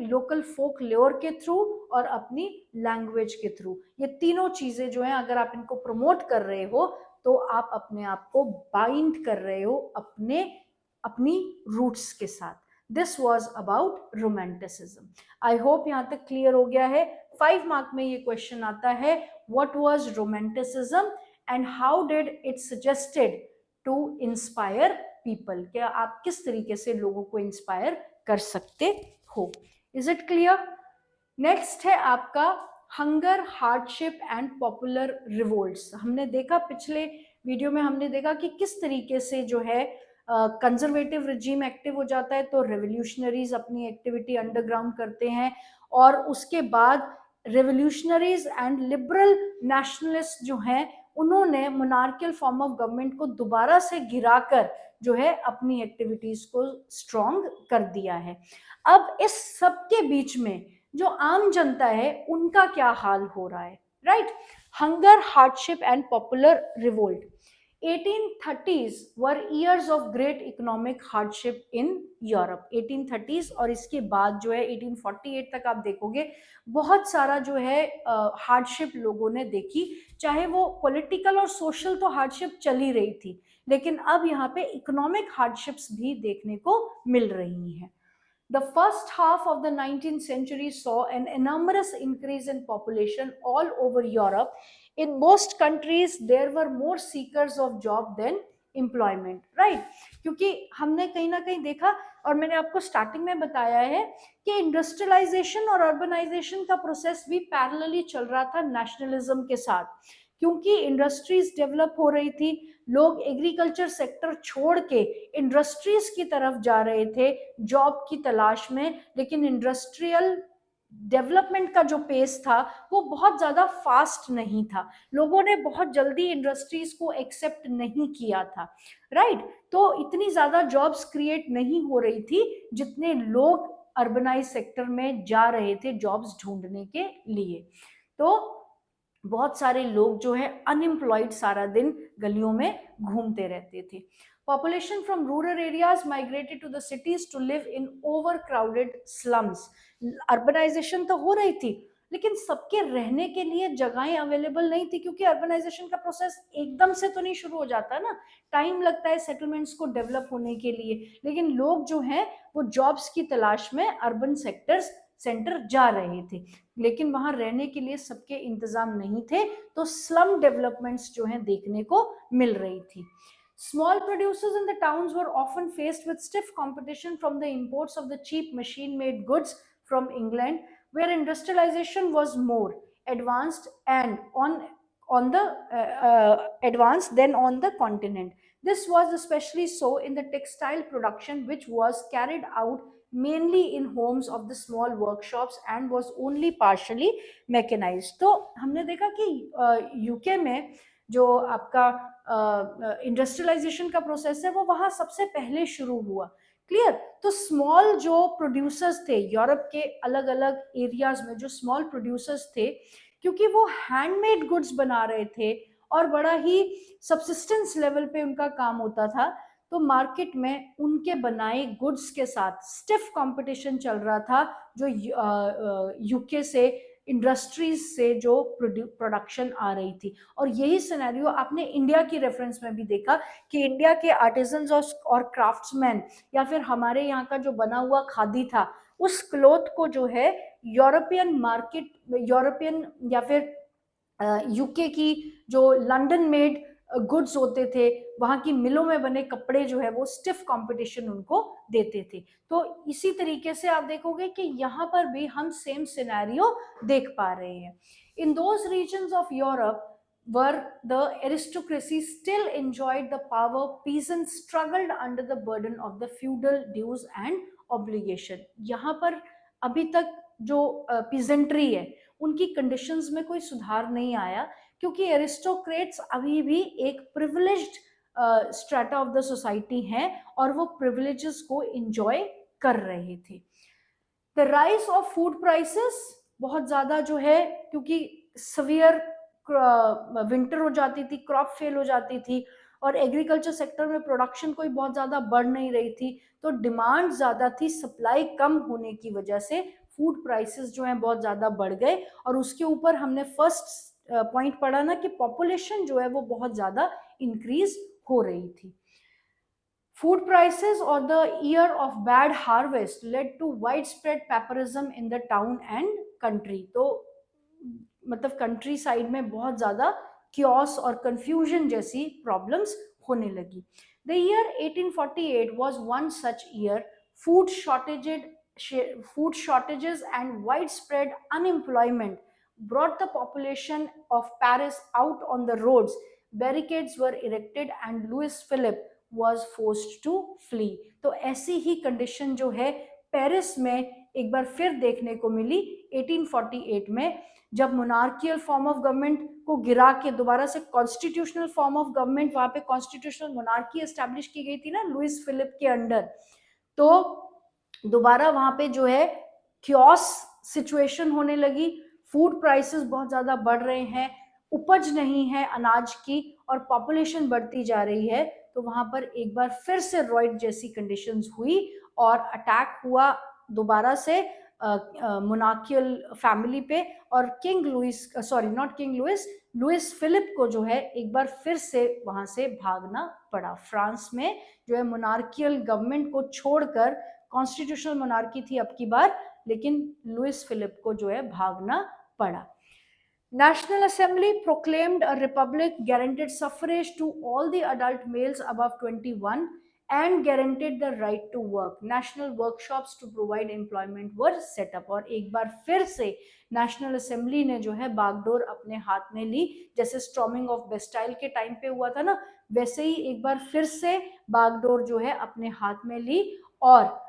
लोकल फोकलोर के थ्रू और अपनी लैंग्वेज के थ्रू। ये तीनों चीजें जो हैं, अगर आप इनको प्रमोट कर रहे हो तो आप अपने आप को बाइंड कर रहे हो अपनी रूट्स के साथ। This was about romanticism. I hope यहां तक क्लियर हो गया है। 5 मार्क में ये क्वेश्चन आता है, what was romanticism and how did it suggested to inspire people? क्या आप किस तरीके से लोगों को इंस्पायर कर सकते हो? Is it clear? नेक्स्ट है आपका hunger, hardship and popular revolts. हमने देखा पिछले वीडियो में, हमने देखा कि किस तरीके से जो है कंजर्वेटिव रिजीम एक्टिव हो जाता है, तो रेवोल्यूशनरीज अपनी एक्टिविटी अंडरग्राउंड करते हैं, और उसके बाद रेवोल्यूशनरीज एंड लिबरल नेशनलिस्ट जो हैं, उन्होंने मोनार्कियल फॉर्म ऑफ गवर्नमेंट को दोबारा से गिराकर जो है अपनी एक्टिविटीज को स्ट्रॉन्ग कर दिया है। अब इस सब के बीच में जो आम जनता है उनका क्या हाल हो रहा है? Right? Hunger, hardship and popular revolt. 1830s were years of great economic hardship in Europe। 1830s और इसके बाद जो है 1848 तक आप देखोगे बहुत सारा जो है हार्डशिप लोगों ने देखी। चाहे वो पॉलिटिकल और सोशल तो हार्डशिप चल ही रही थी, लेकिन अब यहाँ पे इकोनॉमिक हार्डशिप्स भी देखने को मिल रही हैं। The first half of the 19th century saw an enormous increase in population all over Europe। In most countries, there were more seekers of job than employment, right? क्योंकि हमने कहीं ना कहीं देखा, और मैंने आपको स्टार्टिंग में बताया है कि इंडस्ट्रियलाइजेशन और अर्बनाइजेशन का प्रोसेस भी पैरेलली चल रहा था नेशनलिज्म के साथ, क्योंकि इंडस्ट्रीज डेवलप हो रही थी, लोग एग्रीकल्चर सेक्टर छोड़ के इंडस्ट्रीज की तरफ जा रहे थे जॉब की तलाश में। लेकिन इंडस्ट्रियल डेवलपमेंट का जो पेस था वो बहुत ज्यादा फास्ट नहीं था, लोगों ने बहुत जल्दी इंडस्ट्रीज को एक्सेप्ट नहीं किया था। राइट? तो इतनी ज्यादा जॉब्स क्रिएट नहीं हो रही थी जितने लोग अर्बनाइज सेक्टर में जा रहे थे जॉब्स ढूंढने के लिए। तो बहुत सारे लोग जो है अनएम्प्लॉयड सारा दिन गलियों में घूमते रहते थे। Population from rural areas migrated to the cities to live in overcrowded slums. Urbanization तो हो रही थी, लेकिन सबके रहने के लिए जगहें अवेलेबल नहीं थी, क्योंकि अर्बनाइजेशन का प्रोसेस एकदम से तो नहीं शुरू हो जाता ना, टाइम लगता है सेटलमेंट्स को डेवलप होने के लिए। लेकिन लोग जो हैं वो जॉब्स की तलाश में अर्बन सेंटर जा रहे थे, लेकिन वहां रहने के लिए सबके इंतजाम नहीं थे, तो स्लम डेवलपमेंट्स जो हैं देखने को मिल रही थी। Small producers in the towns were often faced with stiff competition from the imports of the cheap machine-made goods from England, where industrialization was more advanced and on the advanced than on the continent. This was especially so in the textile production, which was carried out mainly in homes of the small workshops and was only partially mechanized। तो हमने देखा कि UK में जो आपका industrialisation का process है वो वहां सबसे पहले शुरू हुआ। क्लियर? तो स्मॉल जो प्रोड्यूसर्स थे यूरोप के अलग अलग एरियाज में, जो स्मॉल प्रोड्यूसर्स थे, क्योंकि वो हैंडमेड गुड्स बना रहे थे और बड़ा ही सबसिस्टेंस लेवल पे उनका काम होता था, तो मार्केट में उनके बनाए गुड्स के साथ स्टिफ कंपटीशन चल रहा था, जो यूके से इंडस्ट्रीज से जो प्रोडक्शन आ रही थी। और यही सिनेरियो आपने इंडिया की रेफरेंस में भी देखा कि इंडिया के आर्टिजन्स और क्राफ्ट्समैन, या फिर हमारे यहाँ का जो बना हुआ खादी था, उस क्लोथ को जो है यूरोपियन मार्केट, यूरोपियन या फिर यूके की जो लंदन मेड गुड्स होते थे, वहाँ की मिलों में बने कपड़े जो है वो स्टिफ कंपटीशन उनको देते थे। तो इसी तरीके से आप देखोगे कि यहाँ पर भी हम सेम सिनेरियो देख पा रहे हैं। In those regions of Europe where the aristocracy still enjoyed the power, peasants struggled under the burden of the feudal dues and obligation. यहाँ पर अभी तक जो पीजेंट्री है उनकी कंडीशंस में कोई सुधार नहीं आया, क्योंकि एरिस्टोक्रेट्स अभी भी एक privileged strata of the society हैं और वो प्रिविलेजेस को एंजॉय कर रहे थे। The rise of food prices बहुत ज़्यादा जो है, क्योंकि सवियर विंटर हो जाती थी, क्रॉप फेल हो जाती थी और एग्रीकल्चर सेक्टर में प्रोडक्शन कोई बहुत ज़्यादा बढ़ नहीं रही थी, तो डिमांड ज़्यादा थी, सप्लाई कम होने की वजह से फूड प्राइसेस जो हैं बहुत ज़्यादा बढ़ गए। और उसके ऊपर हमने फर्स्ट पॉइंट पढ़ा ना कि पॉपुलेशन जो है वो बहुत ज़्यादा इंक्रीज हो रही थी। Food prices or the year of bad harvest led to widespread pauperism in the town and country. तो मतलब कंट्री साइड में बहुत ज़्यादा क्योस और कंफ्यूजन जैसी प्रॉब्लम्स होने लगी। The year 1848 was one such year. Food shortages and widespread unemployment brought the population of Paris out on the roads. Barricades were erected and Louis Philippe was forced to flee. तो ऐसी ही condition जो है Paris में एक बार फिर देखने को मिली 1848 में, जब मोनार्कियल फॉर्म ऑफ गवर्नमेंट को गिरा के दोबारा से कॉन्स्टिट्यूशनल फॉर्म ऑफ गवर्नमेंट, वहां पे कॉन्स्टिट्यूशनल मोनार्की एस्टैब्लिश की गई थी ना लुइस फिलिप के अंडर, तो दोबारा वहां पे जो है क्योस सिचुएशन होने लगी। फूड प्राइसेस बहुत ज़्यादा बढ़ रहे हैं, उपज नहीं है अनाज की और पॉपुलेशन बढ़ती जा रही है, तो वहां पर एक बार फिर से रॉयट जैसी कंडीशंस हुई और अटैक हुआ दोबारा से मोनार्कियल फैमिली पे, और king Louis, sorry not king Louis, Louis Philippe को जो है एक बार फिर से वहां से भागना पड़ा। फ्रांस में जो है मोनार्कियल गवर्नमेंट को छोड़कर कॉन्स्टिट्यूशनल मोनार्की थी अब की बार, लेकिन लुइस फिलिप को जो है भागना पड़ा। National Assembly proclaimed a republic, guaranteed suffrage to all the adult males above 21 and guaranteed the right to work. National workshops to provide employment were set up. और एक बार फिर से नेशनल असेंबली ने जो है बागडोर अपने हाथ में ली, जैसे स्टॉर्मिंग ऑफ बेस्टाइल के टाइम पे हुआ था ना, वैसे ही एक बार फिर से बागडोर जो है अपने हाथ में ली और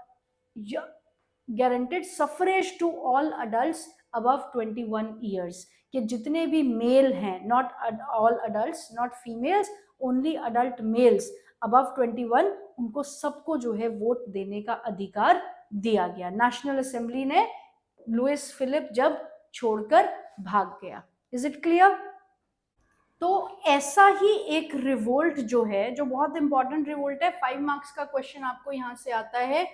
guaranteed suffrage to all adults above 21 years, कि जितने भी मेल हैं, not all adults, not females, only adult males above 21, उनको सबको जो है वोट देने का अधिकार दिया गया। नेशनल असेंबली ने लुइस फिलिप जब छोड़कर भाग गया। Is it clear? तो ऐसा ही एक रिवोल्ट जो है, जो बहुत इंपॉर्टेंट रिवोल्ट है, 5 मार्क्स का क्वेश्चन आपको यहां से आता है,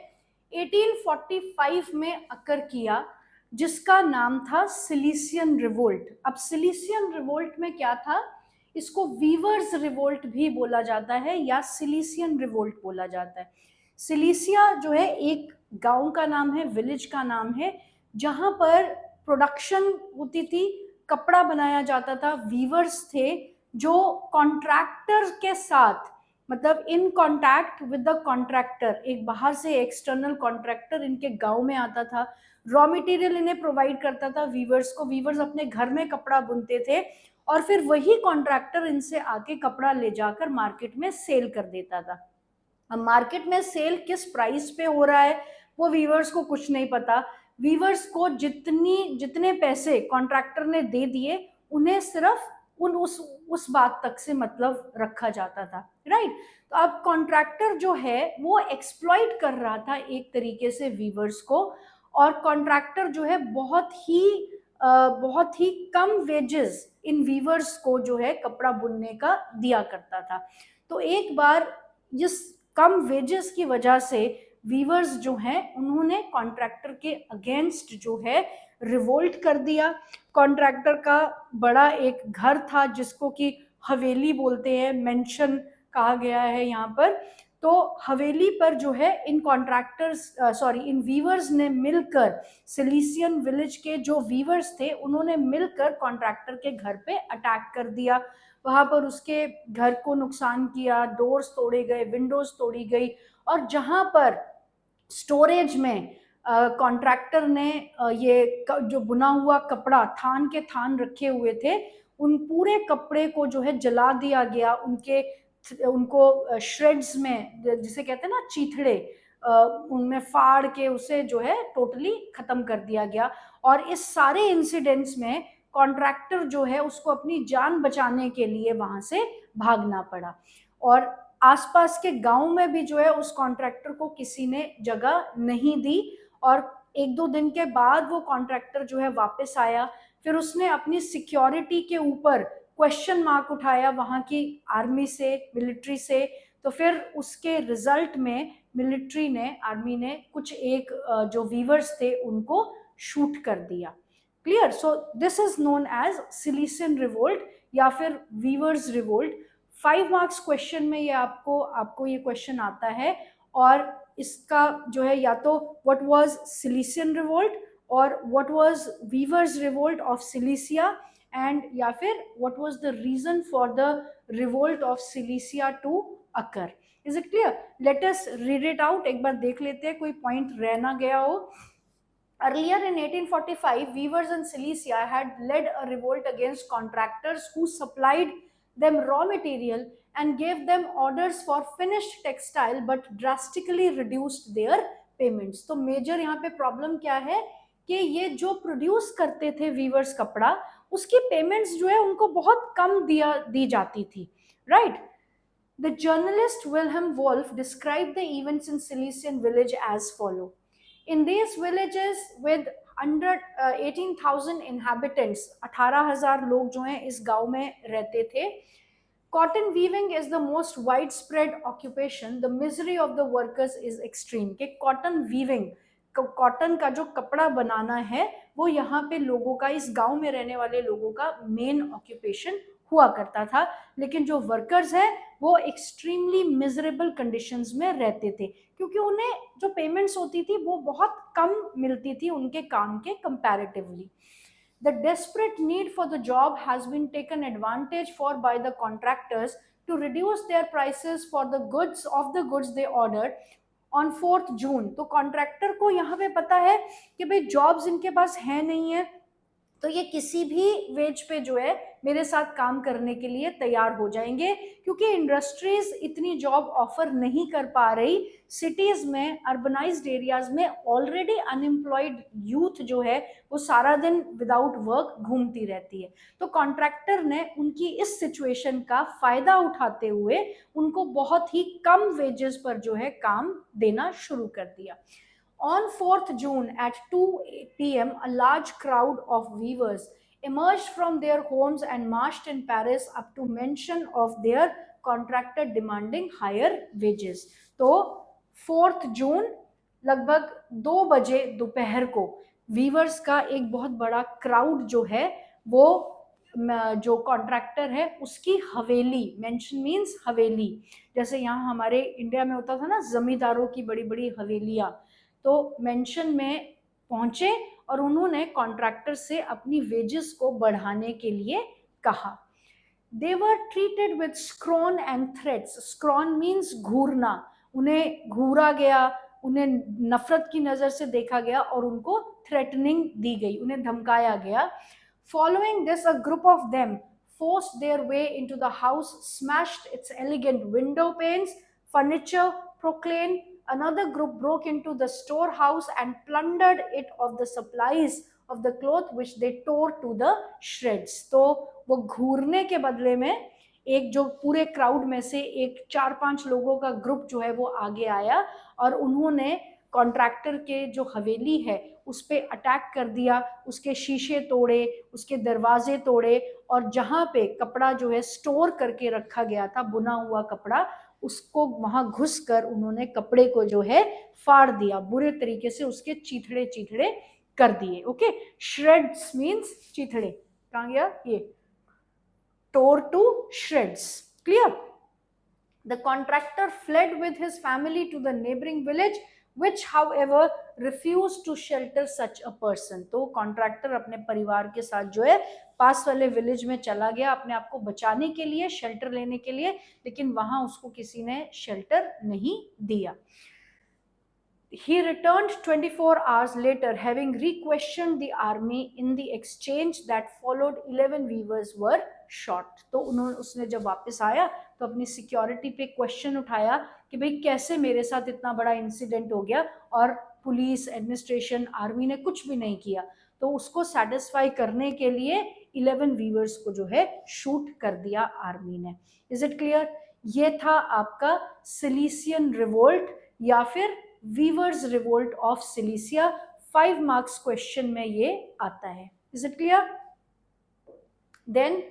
1845 में अकर किया, जिसका नाम था सिलीसियन रिवोल्ट। अब सिलीसियन रिवोल्ट में क्या था, इसको वीवर्स रिवोल्ट भी बोला जाता है या सिलीसियन रिवोल्ट बोला जाता है। सिलीसिया जो है एक गांव का नाम है, विलेज का नाम है, जहां पर प्रोडक्शन होती थी, कपड़ा बनाया जाता था, वीवर्स थे जो कॉन्ट्रैक्टर के साथ, मतलब in contact with the contractor, एक बाहर से एक्सटर्नल कॉन्ट्रैक्टर इनके गांव में आता था, रॉ मटेरियल इन्हें प्रोवाइड करता था वीवर्स को, वीवर्स अपने घर में कपड़ा बुनते थे और फिर वही कॉन्ट्रैक्टर इनसे आके कपड़ा ले जाकर मार्केट में सेल कर देता था। अब मार्केट में सेल किस प्राइस पे हो रहा है वो वीवर्स को कुछ नहीं पता, वीवर्स को जितने पैसे कॉन्ट्रैक्टर ने दे दिए उन्हें सिर्फ उस बात तक से मतलब रखा जाता था, राइट। तो अब कॉन्ट्रैक्टर जो है वो एक्सप्लॉइट कर रहा था एक तरीके से वीवर्स को, और कॉन्ट्रैक्टर जो है बहुत ही कम वेजेस इन वीवर्स को जो है कपड़ा बुनने का दिया करता था। तो एक बार इस कम वेजेस की वजह से वीवर्स जो हैं उन्होंने कॉन्ट्रैक्टर के अगेंस्ट जो है रिवोल्ट कर दिया। कॉन्ट्रैक्टर का बड़ा एक घर था जिसको कि हवेली बोलते हैं, मेंशन कहा गया है यहाँ पर, तो हवेली पर जो है इन कॉन्ट्रैक्टर्स इन वीवर्स ने मिलकर, सिलीसियन विलेज के जो वीवर्स थे उन्होंने मिलकर कॉन्ट्रैक्टर के घर पे अटैक कर दिया। वहां पर उसके घर को नुकसान किया, डोर्स तोड़े गए, विंडोज तोड़ी गई, और जहां पर स्टोरेज में कॉन्ट्रैक्टर ने ये जो बुना हुआ कपड़ा थान के थान रखे हुए थे, उन पूरे कपड़े को जो है जला दिया गया, उनको श्रेड्स में, जिसे कहते हैं ना चीथड़े, उनमें फाड़ के उसे जो है टोटली खत्म कर दिया गया। और इस सारे इंसिडेंट्स में कॉन्ट्रैक्टर जो है उसको अपनी जान बचाने के लिए वहां से भागना पड़ा, और आसपास के गांव में भी जो है उस कॉन्ट्रैक्टर को किसी ने जगह नहीं दी। और एक दो दिन के बाद वो कॉन्ट्रैक्टर जो है वापस आया, फिर उसने अपनी सिक्योरिटी के ऊपर क्वेश्चन मार्क उठाया वहां की आर्मी से, मिलिट्री से। तो फिर उसके रिजल्ट में मिलिट्री ने, आर्मी ने कुछ एक जो वीवर्स थे उनको शूट कर दिया। Clear? So this is known as Silesian revolt या फिर वीवर्स रिवोल्ट। 5 मार्क्स क्वेश्चन में ये आपको ये क्वेश्चन आता है, और इसका जो है या तो व्हाट वाज सिलीसियन रिवोल्ट, और what was weavers revolt of Silesia, and या फिर what was the reason for the revolt of Silesia to occur. Is it clear? Let us read it out, एक बार देख लेते हैं, कोई पॉइंट रह ना गया हो। Earlier in 1845, weavers in Cilicia had led a revolt against contractors who supplied them raw material and gave them orders for finished textile but drastically reduced their payments. तो मेजर यहाँ पे प्रॉब्लम क्या है कि ये जो प्रोड्यूस करते थे वीवर्स कपड़ा, उसकी पेमेंट्स जो है उनको बहुत कम दी जाती थी, right? The journalist Wilhelm Wolf described the events in Cilician village as follow. In these villages with under 18,000 inhabitants, 18,000 लोग जो हैं इस गांव में रहते थे, cotton weaving is the most widespread occupation. The misery of the workers is extreme. कि cotton weaving, cotton का जो कपड़ा बनाना है, वो यहाँ पे लोगों का, इस गांव में रहने वाले लोगों का मेन ऑक्यूपेशन हुआ करता था। लेकिन जो वर्कर्स हैं वो एक्सट्रीमली मिजरेबल कंडीशंस में रहते थे, क्योंकि उन्हें जो पेमेंट्स होती थी वो बहुत कम मिलती थी उनके काम के comparatively. The desperate need for the job has been taken advantage for by the contractors to reduce their prices for the goods they ordered on 4th June। तो कॉन्ट्रैक्टर को यहाँ पे पता है कि भाई जॉब्स इनके पास है नहीं है, तो ये किसी भी वेज पे जो है मेरे साथ काम करने के लिए तैयार हो जाएंगे, क्योंकि इंडस्ट्रीज इतनी जॉब ऑफर नहीं कर पा रही। सिटीज में, अर्बनाइज्ड एरियाज में ऑलरेडी अनएम्प्लॉयड यूथ जो है वो सारा दिन विदाउट वर्क घूमती रहती है। तो कॉन्ट्रैक्टर ने उनकी इस सिचुएशन का फायदा उठाते हुए उनको बहुत ही कम वेजेस पर जो है काम देना शुरू कर दिया। On 4th June at 2 p.m., a large crowd of weavers emerged from their homes and marched in Paris up to mention of their contractor demanding higher wages. तो 4th June लगभग 2 बजे दोपहर को वीवर्स का एक बहुत बड़ा क्राउड जो है वो जो कॉन्ट्रैक्टर है उसकी हवेली, मेंशन मीन्स हवेली, जैसे यहाँ हमारे इंडिया में होता था ना जमींदारों की बड़ी बड़ी हवेलियाँ, तो मेंशन में पहुंचे और उन्होंने कॉन्ट्रैक्टर से अपनी वेजेस को बढ़ाने के लिए कहा। They were treated with scorn and threats. Scorn means घूरना, उन्हें घूरा गया, उन्हें नफरत की नजर से देखा गया और उनको थ्रेटनिंग दी गई, उन्हें धमकाया गया। Following this, a group of them forced their way into the house, smashed its elegant window panes, furniture, proclaimed. Another group broke into the storehouse and plundered it of the supplies of the cloth which they tore to the shreds. तो वो घूरने के बदले में एक जो पूरे crowd में से एक 4-5 लोगों का ग्रुप जो है वो आगे आया और उन्होंने कॉन्ट्रैक्टर के जो हवेली है उस पर अटैक कर दिया, उसके शीशे तोड़े, उसके दरवाजे तोड़े, और जहाँ पे कपड़ा जो है स्टोर करके रखा गया था, बुना हुआ कपड़ा, उसको वहां घुस कर उन्होंने कपड़े को जो है फाड़ दिया, बुरे तरीके से उसके चीथड़े चीथड़े कर दिए। ओके, श्रेड्स मीन्स चीथड़े, कहाँ गया ये, tore to shreds, clear? The contractor fled with his family to the neighboring village, which however refused to shelter such a person. तो कॉन्ट्रैक्टर अपने परिवार के साथ जो है पास वाले विलेज में चला गया अपने आप को बचाने के लिए, शेल्टर लेने के लिए, लेकिन वहां उसको किसी ने शेल्टर नहीं दिया. He returned 24 hours later, having re-questioned the army. In the exchange that followed, 11 weavers were shot. तो उसने जब वापस आया तो अपनी सिक्योरिटी पे क्वेश्चन उठाया कि भाई कैसे मेरे साथ इतना बड़ा इंसिडेंट हो गया और पुलिस, एडमिनिस्ट्रेशन, आर्मी ने कुछ भी नहीं किया. तो उसको सेटिस्फाई करने के लिए 11 वीवर्स को जो है शूट कर दिया आर्मी ने. Is it clear? ये था आपका सिलीसियन रिवोल्ट या फिर weavers revolt of Silesia. 5 marks question में ये आता है. Is it clear? Then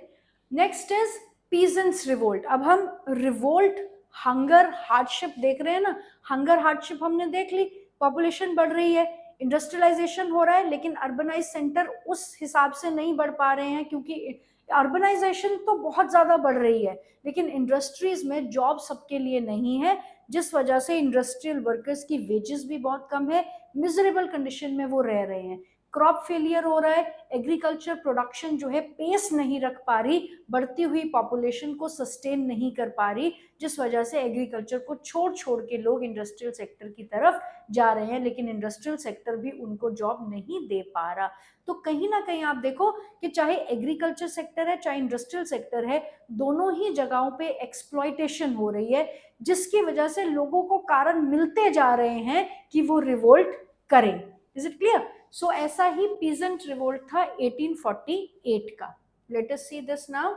next is peasants revolt. अब हम रिवोल्ट, हंगर, हार्डशिप देख रहे हैं ना. हंगर, हार्डशिप हमने देख ली. पॉपुलेशन बढ़ रही है, इंडस्ट्रियलाइजेशन हो रहा है, लेकिन अर्बनाइज सेंटर उस हिसाब से नहीं बढ़ पा रहे हैं क्योंकि अर्बनाइजेशन तो बहुत ज्यादा बढ़ रही है लेकिन इंडस्ट्रीज में जॉब सबके लिए नहीं है, जिस वजह से इंडस्ट्रियल वर्कर्स की वेजेस भी बहुत कम है. मिजरेबल कंडीशन में वो रह रहे हैं. क्रॉप फेलियर हो रहा है. एग्रीकल्चर प्रोडक्शन जो है पेस नहीं रख पा रही, बढ़ती हुई पॉपुलेशन को सस्टेन नहीं कर पा रही, जिस वजह से एग्रीकल्चर को छोड़ छोड़ के लोग इंडस्ट्रियल सेक्टर की तरफ जा रहे हैं, लेकिन इंडस्ट्रियल सेक्टर भी उनको जॉब नहीं दे पा रहा. तो कहीं ना कहीं आप देखो कि चाहे एग्रीकल्चर सेक्टर है चाहे इंडस्ट्रियल सेक्टर है, दोनों ही जगहों पे एक्सप्लॉयटेशन हो रही है, जिसकी वजह से लोगों को कारण मिलते जा रहे हैं कि वो रिवोल्ट करें. Is it clear? सो ऐसा ही पीजेंट रिवोल्ट था 1848 का. Late us see this now.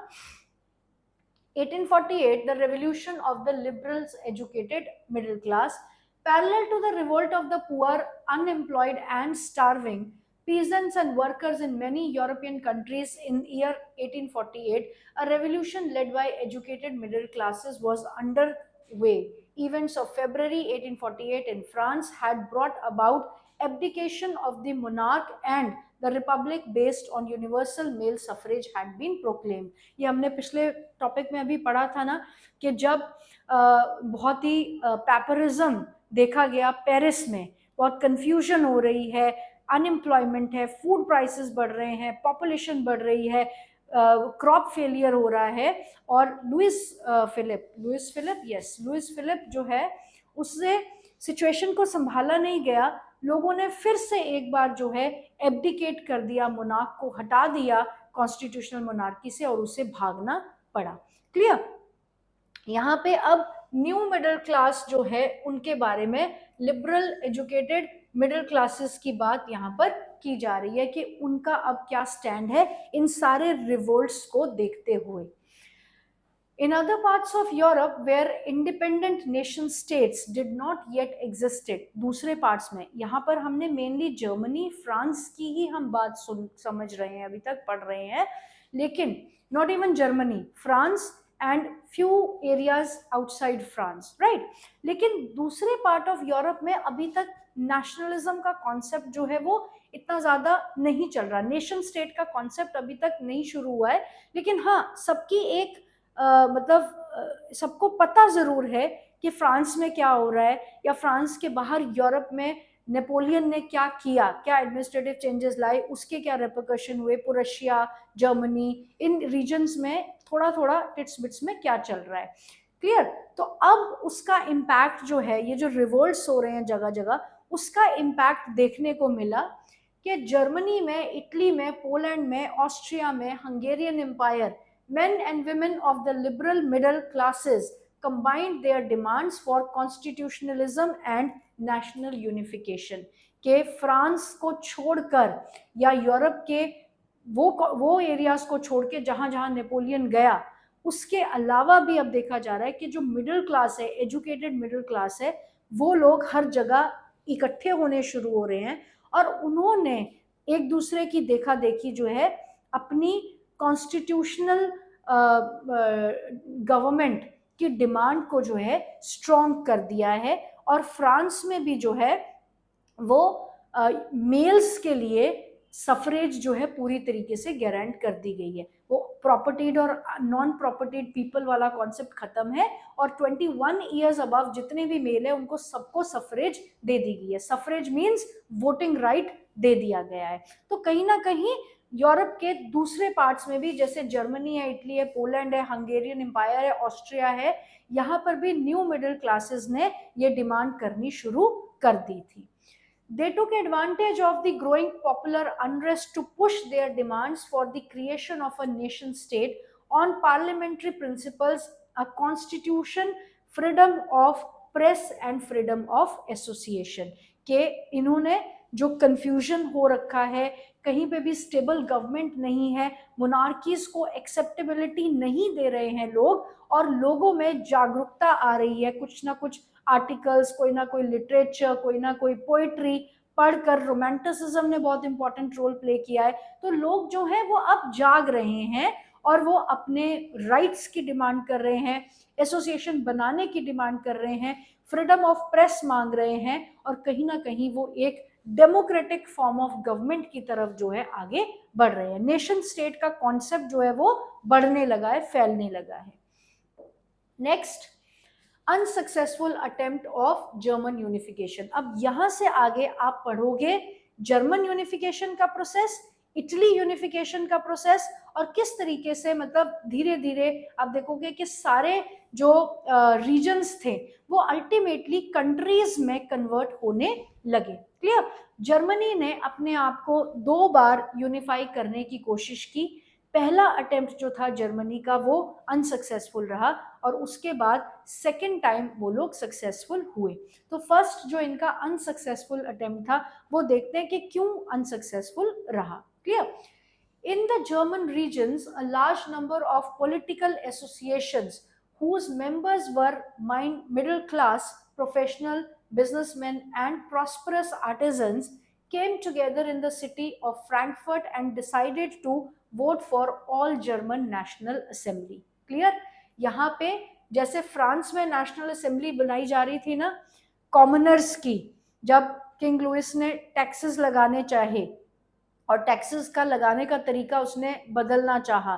1848, the revolution of the liberals educated middle class. Parallel to the revolt of the poor, unemployed and starving peasants and workers in many European countries in year 1848, a revolution led by educated middle classes was underway. Events of February 1848 in France had brought about abdication of the monarch and the republic based on universal male suffrage had been proclaimed. ये हमने पिछले topic में अभी पढ़ा था ना कि जब बहुत ही पैपरिज्म देखा गया पेरिस में, बहुत कंफ्यूजन हो रही है, अनएम्प्लॉयमेंट है, फूड प्राइसेस बढ़ रहे हैं, पॉपुलेशन बढ़ रही है, क्रॉप फेलियर हो रहा है, और लुइस फिलिप जो है उससे सिचुएशन को संभाला नहीं गया. लोगों ने फिर से एक बार जो है एब्डिकेट कर दिया, मोनार्क को हटा दिया कॉन्स्टिट्यूशनल मोनार्की से और उसे भागना पड़ा. क्लियर? यहाँ पे अब न्यू मिडिल क्लास जो है उनके बारे में, लिबरल एजुकेटेड मिडिल क्लासेस की बात यहाँ पर की जा रही है कि उनका अब क्या स्टैंड है इन सारे रिवोल्ट्स को देखते हुए. In other parts of Europe where independent nation states did not yet existed, दूसरे पार्ट्स में, यहाँ पर हमने मेनली जर्मनी, फ्रांस की ही हम बात समझ रहे हैं, अभी तक पढ़ रहे हैं, लेकिन not even Germany, France and few areas outside France, right. लेकिन दूसरे पार्ट ऑफ यूरोप में अभी तक नेशनलिज्म का कॉन्सेप्ट जो है वो इतना ज़्यादा नहीं चल रहा. नेशन स्टेट का कॉन्सेप्ट अभी तक नहीं शुरू हुआ है, लेकिन हाँ सबकी एक मतलब सबको पता ज़रूर है कि फ्रांस में क्या हो रहा है या फ्रांस के बाहर यूरोप में नेपोलियन ने क्या किया, क्या एडमिनिस्ट्रेटिव चेंजेस लाए, उसके क्या रिपरकशन हुए, रशिया, जर्मनी, इन रीजन्स में थोड़ा थोड़ा टिट्स बिट्स में क्या चल रहा है. क्लियर? तो अब उसका इम्पैक्ट जो है, ये जो रिवोल्ट्स हो रहे हैं जगह जगह, उसका इम्पैक्ट देखने को मिला कि जर्मनी में, इटली में, पोलैंड में, ऑस्ट्रिया में, Hungarian empire, men and women of the liberal middle classes combined their demands for constitutionalism and national unification. के फ्रांस को छोड़कर या यूरोप के वो एरियाज को छोड़ के जहां जहां नेपोलियन गया, उसके अलावा भी अब देखा जा रहा है कि जो मिडिल क्लास है, एजुकेटेड मिडिल क्लास है, वो लोग हर जगह इकट्ठे होने शुरू हो रहे हैं और उन्होंने एक दूसरे की देखा देखी जो है अपनी कॉन्स्टिट्यूशनल गवर्नमेंट की डिमांड को जो है स्ट्रॉन्ग कर दिया है. और फ्रांस में भी जो है वो मेल्स के लिए सफरेज जो है पूरी तरीके से गारंट कर दी गई है. वो प्रॉपर्टीड और नॉन प्रॉपर्टीड पीपल वाला कॉन्सेप्ट खत्म है, और 21 ईयर्स अबव जितने भी मेल है उनको सबको सफरेज दे दी गई है। Suffrage means voting right they दिया गया है। तो कहीं ना कहीं यूरोप के दूसरे पार्ट्स में भी, जैसे जर्मनी है, इटली है, पोलैंड है, हंगेरियन एम्पायर है, ऑस्ट्रिया है, यहाँ पर भी न्यू मिडिल क्लासेस ने ये डिमांड करनी शुरू कर दी थी। They took advantage of the growing popular unrest to push their demands for the creation of a nation state on parliamentary principles, a constitution, freedom of press and freedom of association। के इन्होंने जो confusion हो रखा है, कहीं पे भी stable government नहीं है, मोनार्कीज को एक्सेप्टेबिलिटी नहीं दे रहे हैं लोग, और लोगों में जागरूकता आ रही है, कुछ ना कुछ आर्टिकल्स, कोई ना कोई लिटरेचर, कोई ना कोई पोइट्री पढ़कर, रोमांटिसिज्म ने बहुत इंपॉर्टेंट रोल प्ले किया है। तो लोग जो है वो अब जाग रहे हैं और वो अपने राइट्स की डिमांड कर रहे हैं, एसोसिएशन बनाने की डिमांड कर रहे हैं, फ्रीडम ऑफ प्रेस मांग रहे हैं, और कहीं ना कहीं वो एक डेमोक्रेटिक फॉर्म ऑफ गवर्नमेंट की तरफ जो है आगे बढ़ रहे हैं। नेशन स्टेट का कॉन्सेप्ट जो है वो बढ़ने लगा है, फैलने लगा है। Next, unsuccessful attempt of German unification. अब यहां से आगे आप पढ़ोगे जर्मन यूनिफिकेशन का प्रोसेस, इटली यूनिफिकेशन का प्रोसेस, और किस तरीके से मतलब धीरे धीरे आप देखोगे कि सारे जो रीजन्स थे वो अल्टीमेटली कंट्रीज में कन्वर्ट होने लगे। क्लियर? जर्मनी ने अपने आप को 2 बार यूनिफाई करने की कोशिश की। पहला अटेम्प्ट जो था जर्मनी का वो अनसक्सेसफुल रहा, और उसके बाद सेकेंड टाइम वो लोग सक्सेसफुल हुए। तो फर्स्ट जो इनका अनसक्सेसफुल अटेम्प्ट था वो देखते हैं कि क्यों अनसक्सेसफुल रहा। Clear? In the German regions, a large number of political associations whose members were middle class, professional, businessmen and prosperous artisans came together in the city of Frankfurt and decided to vote for all German National Assembly। Clear? यहाँ पे जैसे France में national assembly बनाई जा रही थी ना commoners की, जब किंग लुइस ने टैक्सेस लगाने चाहे और टैक्सेस का लगाने का तरीका उसने बदलना चाहा,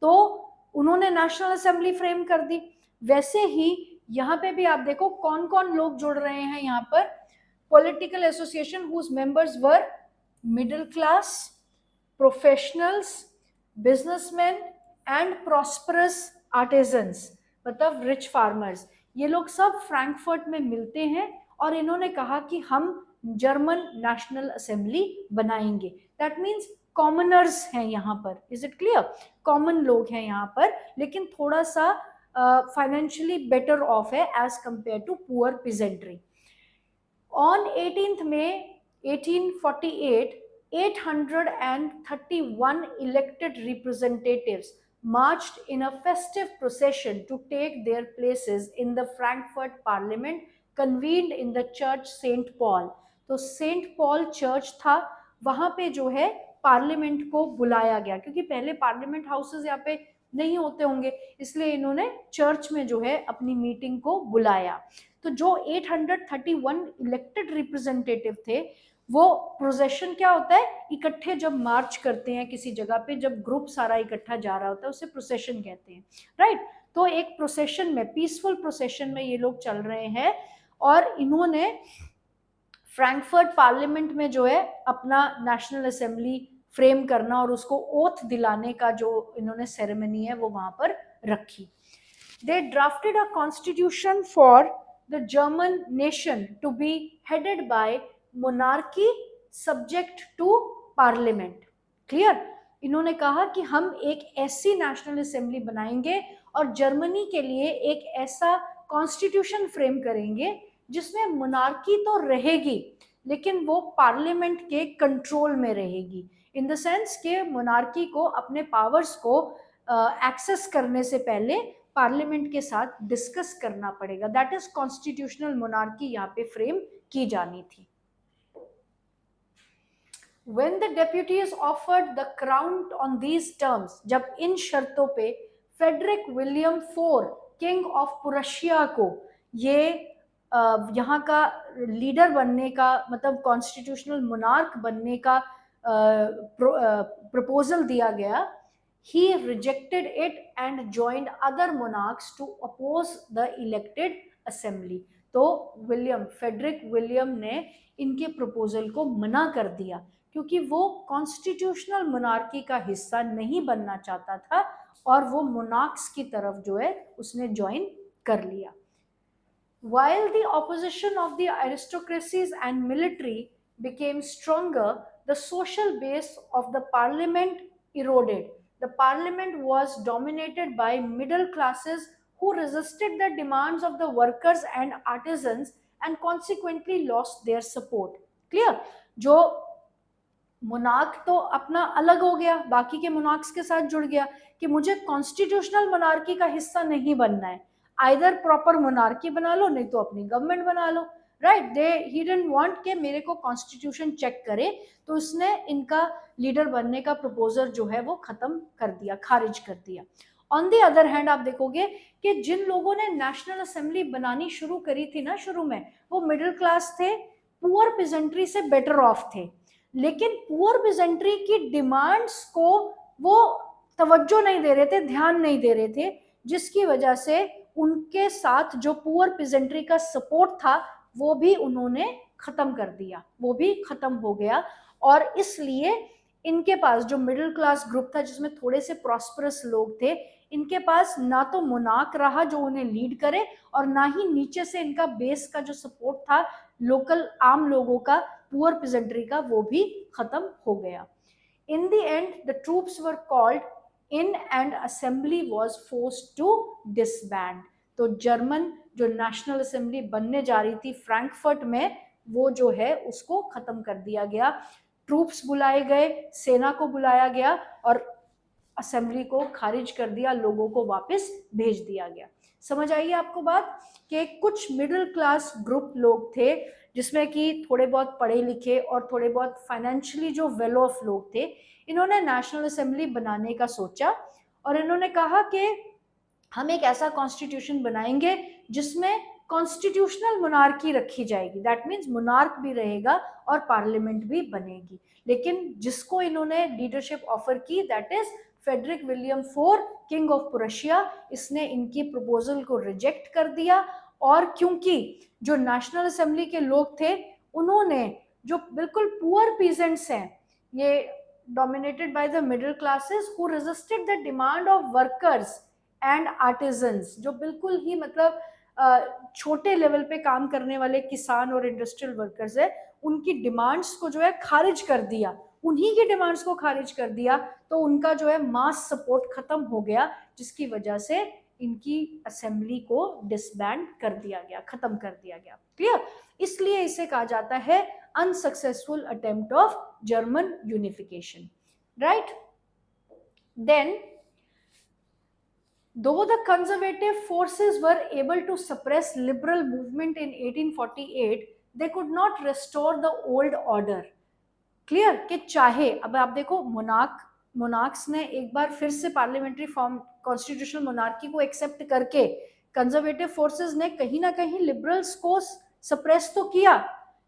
तो उन्होंने नेशनल असेंबली फ्रेम कर दी। वैसे ही यहाँ पे भी आप देखो कौन कौन लोग जुड़ रहे हैं यहाँ पर। Political association whose members were middle class, professionals, businessman and prosperous artisans, मतलब रिच फार्मर्स। ये लोग सब फ्रैंकफर्ट में मिलते हैं और इन्होंने कहा कि हम जर्मन नेशनल असेंबली बनाएंगे। दैट मीन्स कॉमनर्स हैं यहाँ पर। Is it clear? कॉमन लोग हैं यहाँ पर, लेकिन थोड़ा सा फाइनेंशियली बेटर ऑफ है as compare to poor peasantry. On 18th May 1848, 831 elected representatives marched in a festive procession to take their places in the Frankfurt Parliament convened in the church St. Paul। तो Saint Paul church था, वहां पे जो है parliament को बुलाया गया, क्योंकि पहले पार्लियामेंट हाउसेस यहाँ पे नहीं होते होंगे, इसलिए इन्होंने चर्च में जो है अपनी मीटिंग को बुलाया। तो जो 831 इलेक्टेड रिप्रेजेंटेटिव थे, वो प्रोसेशन क्या होता है, इकट्ठे जब मार्च करते हैं किसी जगह पे, जब ग्रुप सारा इकट्ठा जा रहा होता है उसे प्रोसेशन कहते हैं, राइट? तो एक प्रोसेशन में, पीसफुल प्रोसेशन में ये लोग चल रहे हैं, और इन्होंने फ्रैंकफर्ट पार्लियामेंट में जो है अपना नेशनल असेंबली फ्रेम करना और उसको ओथ दिलाने का जो इन्होंने सेरेमनी है वो वहां पर रखी। They drafted a constitution for the German nation to be headed by monarchy subject to parliament। Clear? इन्होंने कहा कि हम एक ऐसी नेशनल असेंबली बनाएंगे और जर्मनी के लिए एक ऐसा कॉन्स्टिट्यूशन फ्रेम करेंगे जिसमें मोनार्की तो रहेगी लेकिन वो पार्लियामेंट के कंट्रोल में रहेगी, इन द सेंस के मोनार्की को अपने पावर्स को एक्सेस करने से पहले पार्लियामेंट के साथ डिस्कस करना पड़ेगा। दैट इज कॉन्स्टिट्यूशनल मोनार्की यहाँ पे फ्रेम की जानी थी। When the deputies offered the crown on these terms, जब इन शर्तों पे Frederick William IV king of Prussia को ये यहाँ का लीडर बनने का, मतलब कॉन्स्टिट्यूशनल मोनार्क बनने का प्रपोजल दिया गया, he rejected it and joined other monarchs to oppose the elected assembly. तो फेडरिक विलियम ने इनके प्रपोजल को मना कर दिया क्योंकि वो कॉन्स्टिट्यूशनल मोनार्की का हिस्सा नहीं बनना चाहता था और वो मोनार्क्स की तरफ जो है उसने ज्वाइन कर लिया. While the opposition of the aristocracies and military became stronger, the social base of the parliament eroded. The parliament was dominated by middle classes who resisted the demands of the workers and artisans and consequently lost their support. Clear? जो monarch तो अपना अलग हो गया, बाकी के monarchs के साथ जुड़ गया कि मुझे कॉन्स्टिट्यूशनल मोनार्की का हिस्सा नहीं बनना है, आइदर प्रॉपर मोनार्की बना लो नहीं तो अपनी गवर्नमेंट बना लो, right. They he didn't want के मेरे को कॉन्स्टिट्यूशन चेक करे, तो उसने इनका लीडर बनने का प्रपोजल जो है वो खत्म कर दिया, खारिज कर दिया. ऑन द अदर हैंड आप देखोगे कि जिन लोगों ने नेशनल असेंबली बनानी शुरू करी थी ना शुरू में, वो मिडिल क्लास थे, पुअर पेजेंट्री से बेटर ऑफ थे, लेकिन पुअर पेजेंट्री की डिमांड्स को वो तवज्जो नहीं दे रहे थे, ध्यान नहीं दे रहे थे, जिसकी वजह से उनके साथ जो पुअर पेजेंट्री का सपोर्ट था वो भी उन्होंने खत्म कर दिया, वो भी खत्म हो गया. और इसलिए इनके पास जो मिडिल क्लास ग्रुप था जिसमें थोड़े से प्रॉस्परस लोग थे, इनके पास ना तो मोनार्क रहा जो उन्हें लीड करे और ना ही नीचे से इनका बेस का जो सपोर्ट था लोकल आम लोगों का, पुअर पेजेंट्री का, वो भी खत्म हो गया. In the end the troops were called in and assembly was forced to disband. तो जर्मन जो नेशनल असेंबली बनने जा रही थी फ्रैंकफर्ट में, वो जो है उसको खत्म कर दिया गया. ट्रूप्स बुलाए गए, सेना को बुलाया गया और असेंबली को खारिज कर दिया, लोगों को वापस भेज दिया गया. समझ आइए आपको बात कि कुछ मिडिल क्लास ग्रुप लोग थे जिसमें कि थोड़े बहुत पढ़े लिखे और थोड़े बहुत फाइनेंशियली जो वेल ऑफ लोग थे, इन्होंने नेशनल असेंबली बनाने का सोचा और इन्होंने कहा कि हम एक ऐसा कॉन्स्टिट्यूशन बनाएंगे जिसमें कॉन्स्टिट्यूशनल मोनार्की रखी जाएगी, दैट मीन्स मोनार्क भी रहेगा और पार्लियामेंट भी बनेगी. लेकिन जिसको इन्होंने लीडरशिप ऑफर की, that is Frederick William IV, king of Prussia, इसने इनकी प्रपोजल को रिजेक्ट कर दिया. और क्योंकि जो नेशनल असेंबली के लोग थे उन्होंने, जो बिल्कुल पुअर पीजेंट्स हैं, ये dominated by the middle classes who resisted the demand of workers and artisans, जो बिल्कुल ही मतलब छोटे लेवल पे काम करने वाले किसान और इंडस्ट्रियल वर्कर्स है, उनकी डिमांड्स को जो है खारिज कर दिया, उन्हीं की डिमांड्स को खारिज कर दिया. तो उनका जो है मास सपोर्ट खत्म हो गया, जिसकी वजह से इनकी असेंबली को डिसबैंड कर दिया गया, खत्म कर दिया गया. क्लियर? इसलिए इसे कहा जाता है unsuccessful attempt of German unification, right. Then though the conservative forces were able to suppress liberal movement in 1848, they could not restore the old order. Clear? कि चाहे अब आप देखो मोनार्क्स ने एक बार फिर से पार्लियामेंट्री फॉर्म कॉन्स्टिट्यूशनल मोनार्की को एक्सेप्ट करके कंजर्वेटिव फोर्सेस ने कहीं ना कहीं लिबरल्स को सप्रेस तो किया,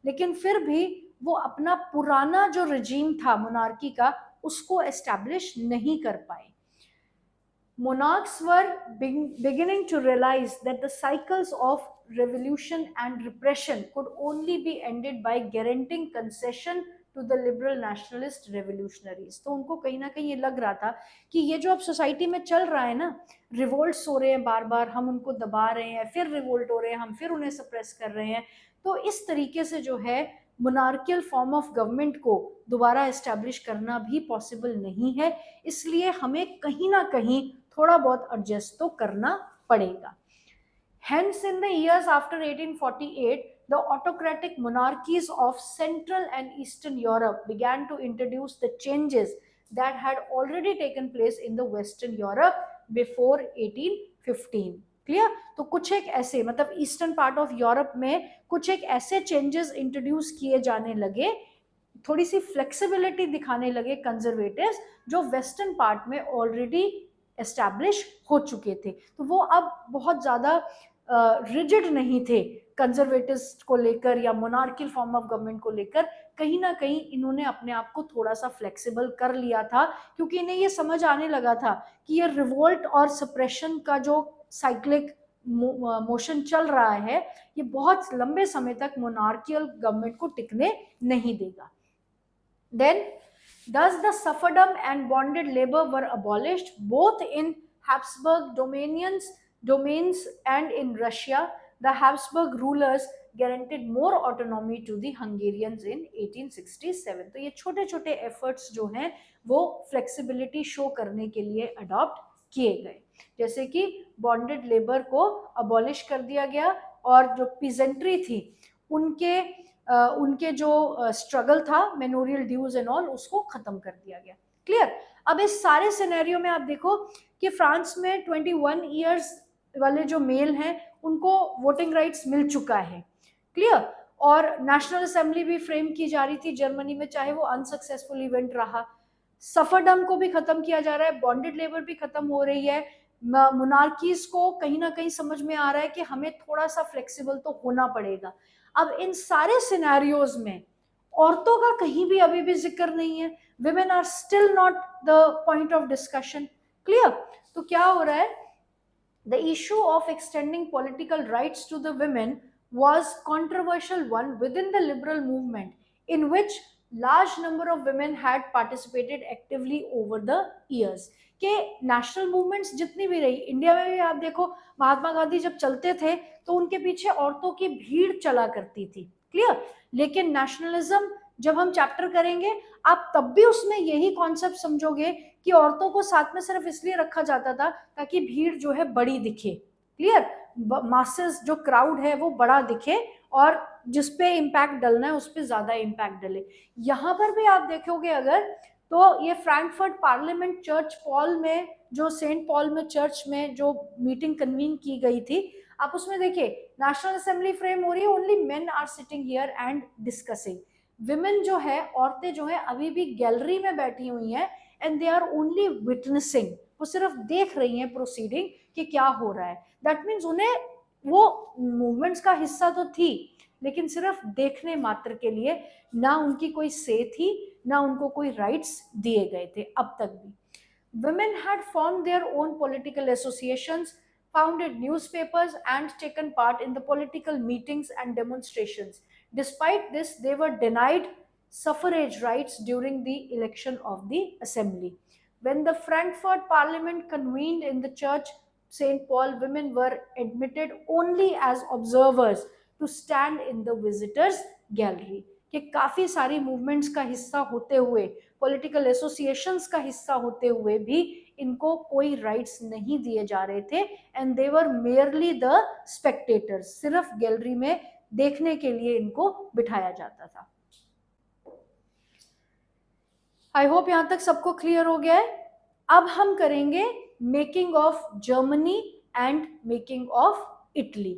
लेकिन फिर भी वो अपना पुराना जो रिजीम था मोनार्की का उसको एस्टैब्लिश नहीं कर पाए. Monarchs were beginning to realize that the cycles of revolution and repression could only be ended by guaranteeing concession to the liberal nationalist revolutionaries. तो उनको कहीं ना कहीं ये लग रहा था कि ये जो अब सोसाइटी में चल रहा है ना, रिवोल्ट्स हो रहे हैं बार बार, हम उनको दबा रहे हैं, फिर रिवोल्ट हो रहे हैं, हम फिर उन्हें सप्रेस कर रहे हैं, तो इस तरीके से जो है मोनार्कियल फॉर्म ऑफ गवर्नमेंट को दोबारा एस्टैब्लिश करना भी पॉसिबल नहीं है. इसलिए हमें कहीं ना कहीं थोड़ा बहुत एडजस्ट तो करना पड़ेगा. Hence, in the years after 1848, the autocratic monarchies of Central and Eastern Europe began to introduce the changes that had already taken place in the Western Europe before 1815. Clear? तो कुछ एक ऐसे मतलब ईस्टर्न पार्ट ऑफ यूरोप में कुछ एक ऐसे changes introduce किए जाने लगे, थोड़ी सी फ्लेक्सिबिलिटी दिखाने लगे कंजर्वेटिव्स, जो वेस्टर्न पार्ट में ऑलरेडी एस्टैब्लिश हो चुके थे. तो वो अब बहुत ज़्यादा रिजिड नहीं थे कंजर्वेटिव्स को लेकर या मोनार्कियल फॉर्म ऑफ गवर्नमेंट को लेकर, कहीं ना कहीं इन्होंने अपने आप को थोड़ा सा फ्लेक्सिबल कर लिया था, क्योंकि इन्हें ये समझ आने लगा था कि ये रिवोल्ट और सप्रेशन का जो साइक्लिक मोशन चल रहा है, ये बहुत लंबे समय तक मोनार्कियल गवर्नमेंट को टिकने नहीं देगा. Then, thus the suffragam and bonded labor were abolished both in Habsburg domains and in Russia. The Habsburg rulers guaranteed more autonomy to the Hungarians in 1867. तो ये छोटे छोटे efforts जो हैं वो flexibility show करने के लिए adopt किए गए, जैसे कि bonded labor को abolish कर दिया गया और जो peasantry थी उनके जो स्ट्रगल था मेमोरियल ड्यूज एंड ऑल, उसको खत्म कर दिया गया. क्लियर. अब इस सारे सिनेरियो में आप देखो कि फ्रांस में 21 इयर्स वाले जो मेल हैं उनको वोटिंग राइट्स मिल चुका है. क्लियर. और नेशनल असेंबली भी फ्रेम की जा रही थी जर्मनी में, चाहे वो अनसक्सेसफुल इवेंट रहा. सफरडम को भी खत्म किया जा रहा है, बॉन्डेड लेबर भी खत्म हो रही है. मोनार्कीज को कहीं ना कहीं समझ में आ रहा है कि हमें थोड़ा सा फ्लेक्सिबल तो होना पड़ेगा. अब इन सारे सिनेरियोज में औरतों का कहीं भी अभी भी जिक्र नहीं है. Women are still not the point of discussion. Clear. तो क्या हो रहा है, the issue of extending political rights to the women was controversial one within the liberal movement, in which large number of women had participated actively over the years. के national movements जितनी भी रही, India में भी आप देखो महात्मा गांधी जब चलते थे तो उनके पीछे औरतों की भीड़ चला करती थी. क्लियर. लेकिन नेशनलिज्म जब हम चैप्टर करेंगे आप तब भी उसमें यही कॉन्सेप्ट समझोगे कि औरतों को साथ में सिर्फ इसलिए रखा जाता था ताकि भीड़ जो है बड़ी दिखे. क्लियर. मासेस जो क्राउड है वो बड़ा दिखे और जिसपे इम्पैक्ट डलना है उस पर ज्यादा इम्पैक्ट डले. यहां पर भी आप देखोगे अगर तो ये फ्रैंकफर्ट पार्लियामेंट चर्च पॉल में, जो सेंट पॉल में चर्च में जो मीटिंग कन्वीन की गई थी, आप उसमें देखिए नेशनल असेंबली फ्रेम हो रही है, only men are sitting here and discussing. Women जो है, औरतें जो है अभी भी गैलरी में बैठी हुई हैं and they are only witnessing. वो सिर्फ देख रही हैं प्रोसीडिंग कि क्या हो रहा है. दैट मीन्स उन्हें वो मूवमेंट्स का हिस्सा तो थी लेकिन सिर्फ देखने मात्र के लिए, ना उनकी कोई से थी ना उनको कोई राइट्स दिए गए थे अब तक भी. Women had formed their own political associations, founded newspapers and taken part in the political meetings and demonstrations. Despite this, they were denied suffrage rights during the election of the assembly. When the Frankfurt Parliament convened in the Church St. Paul, women were admitted only as observers to stand in the visitors' gallery. कि काफी सारी movements का हिस्सा होते हुए, political associations का हिस्सा होते हुए भी इनको कोई राइट्स नहीं दिए जा रहे थे and they were merely the spectators. सिर्फ गैलरी में देखने के लिए इनको बिठाया जाता था. आई होप यहां तक सबको क्लियर हो गया है. अब हम करेंगे making of Germany and making of Italy.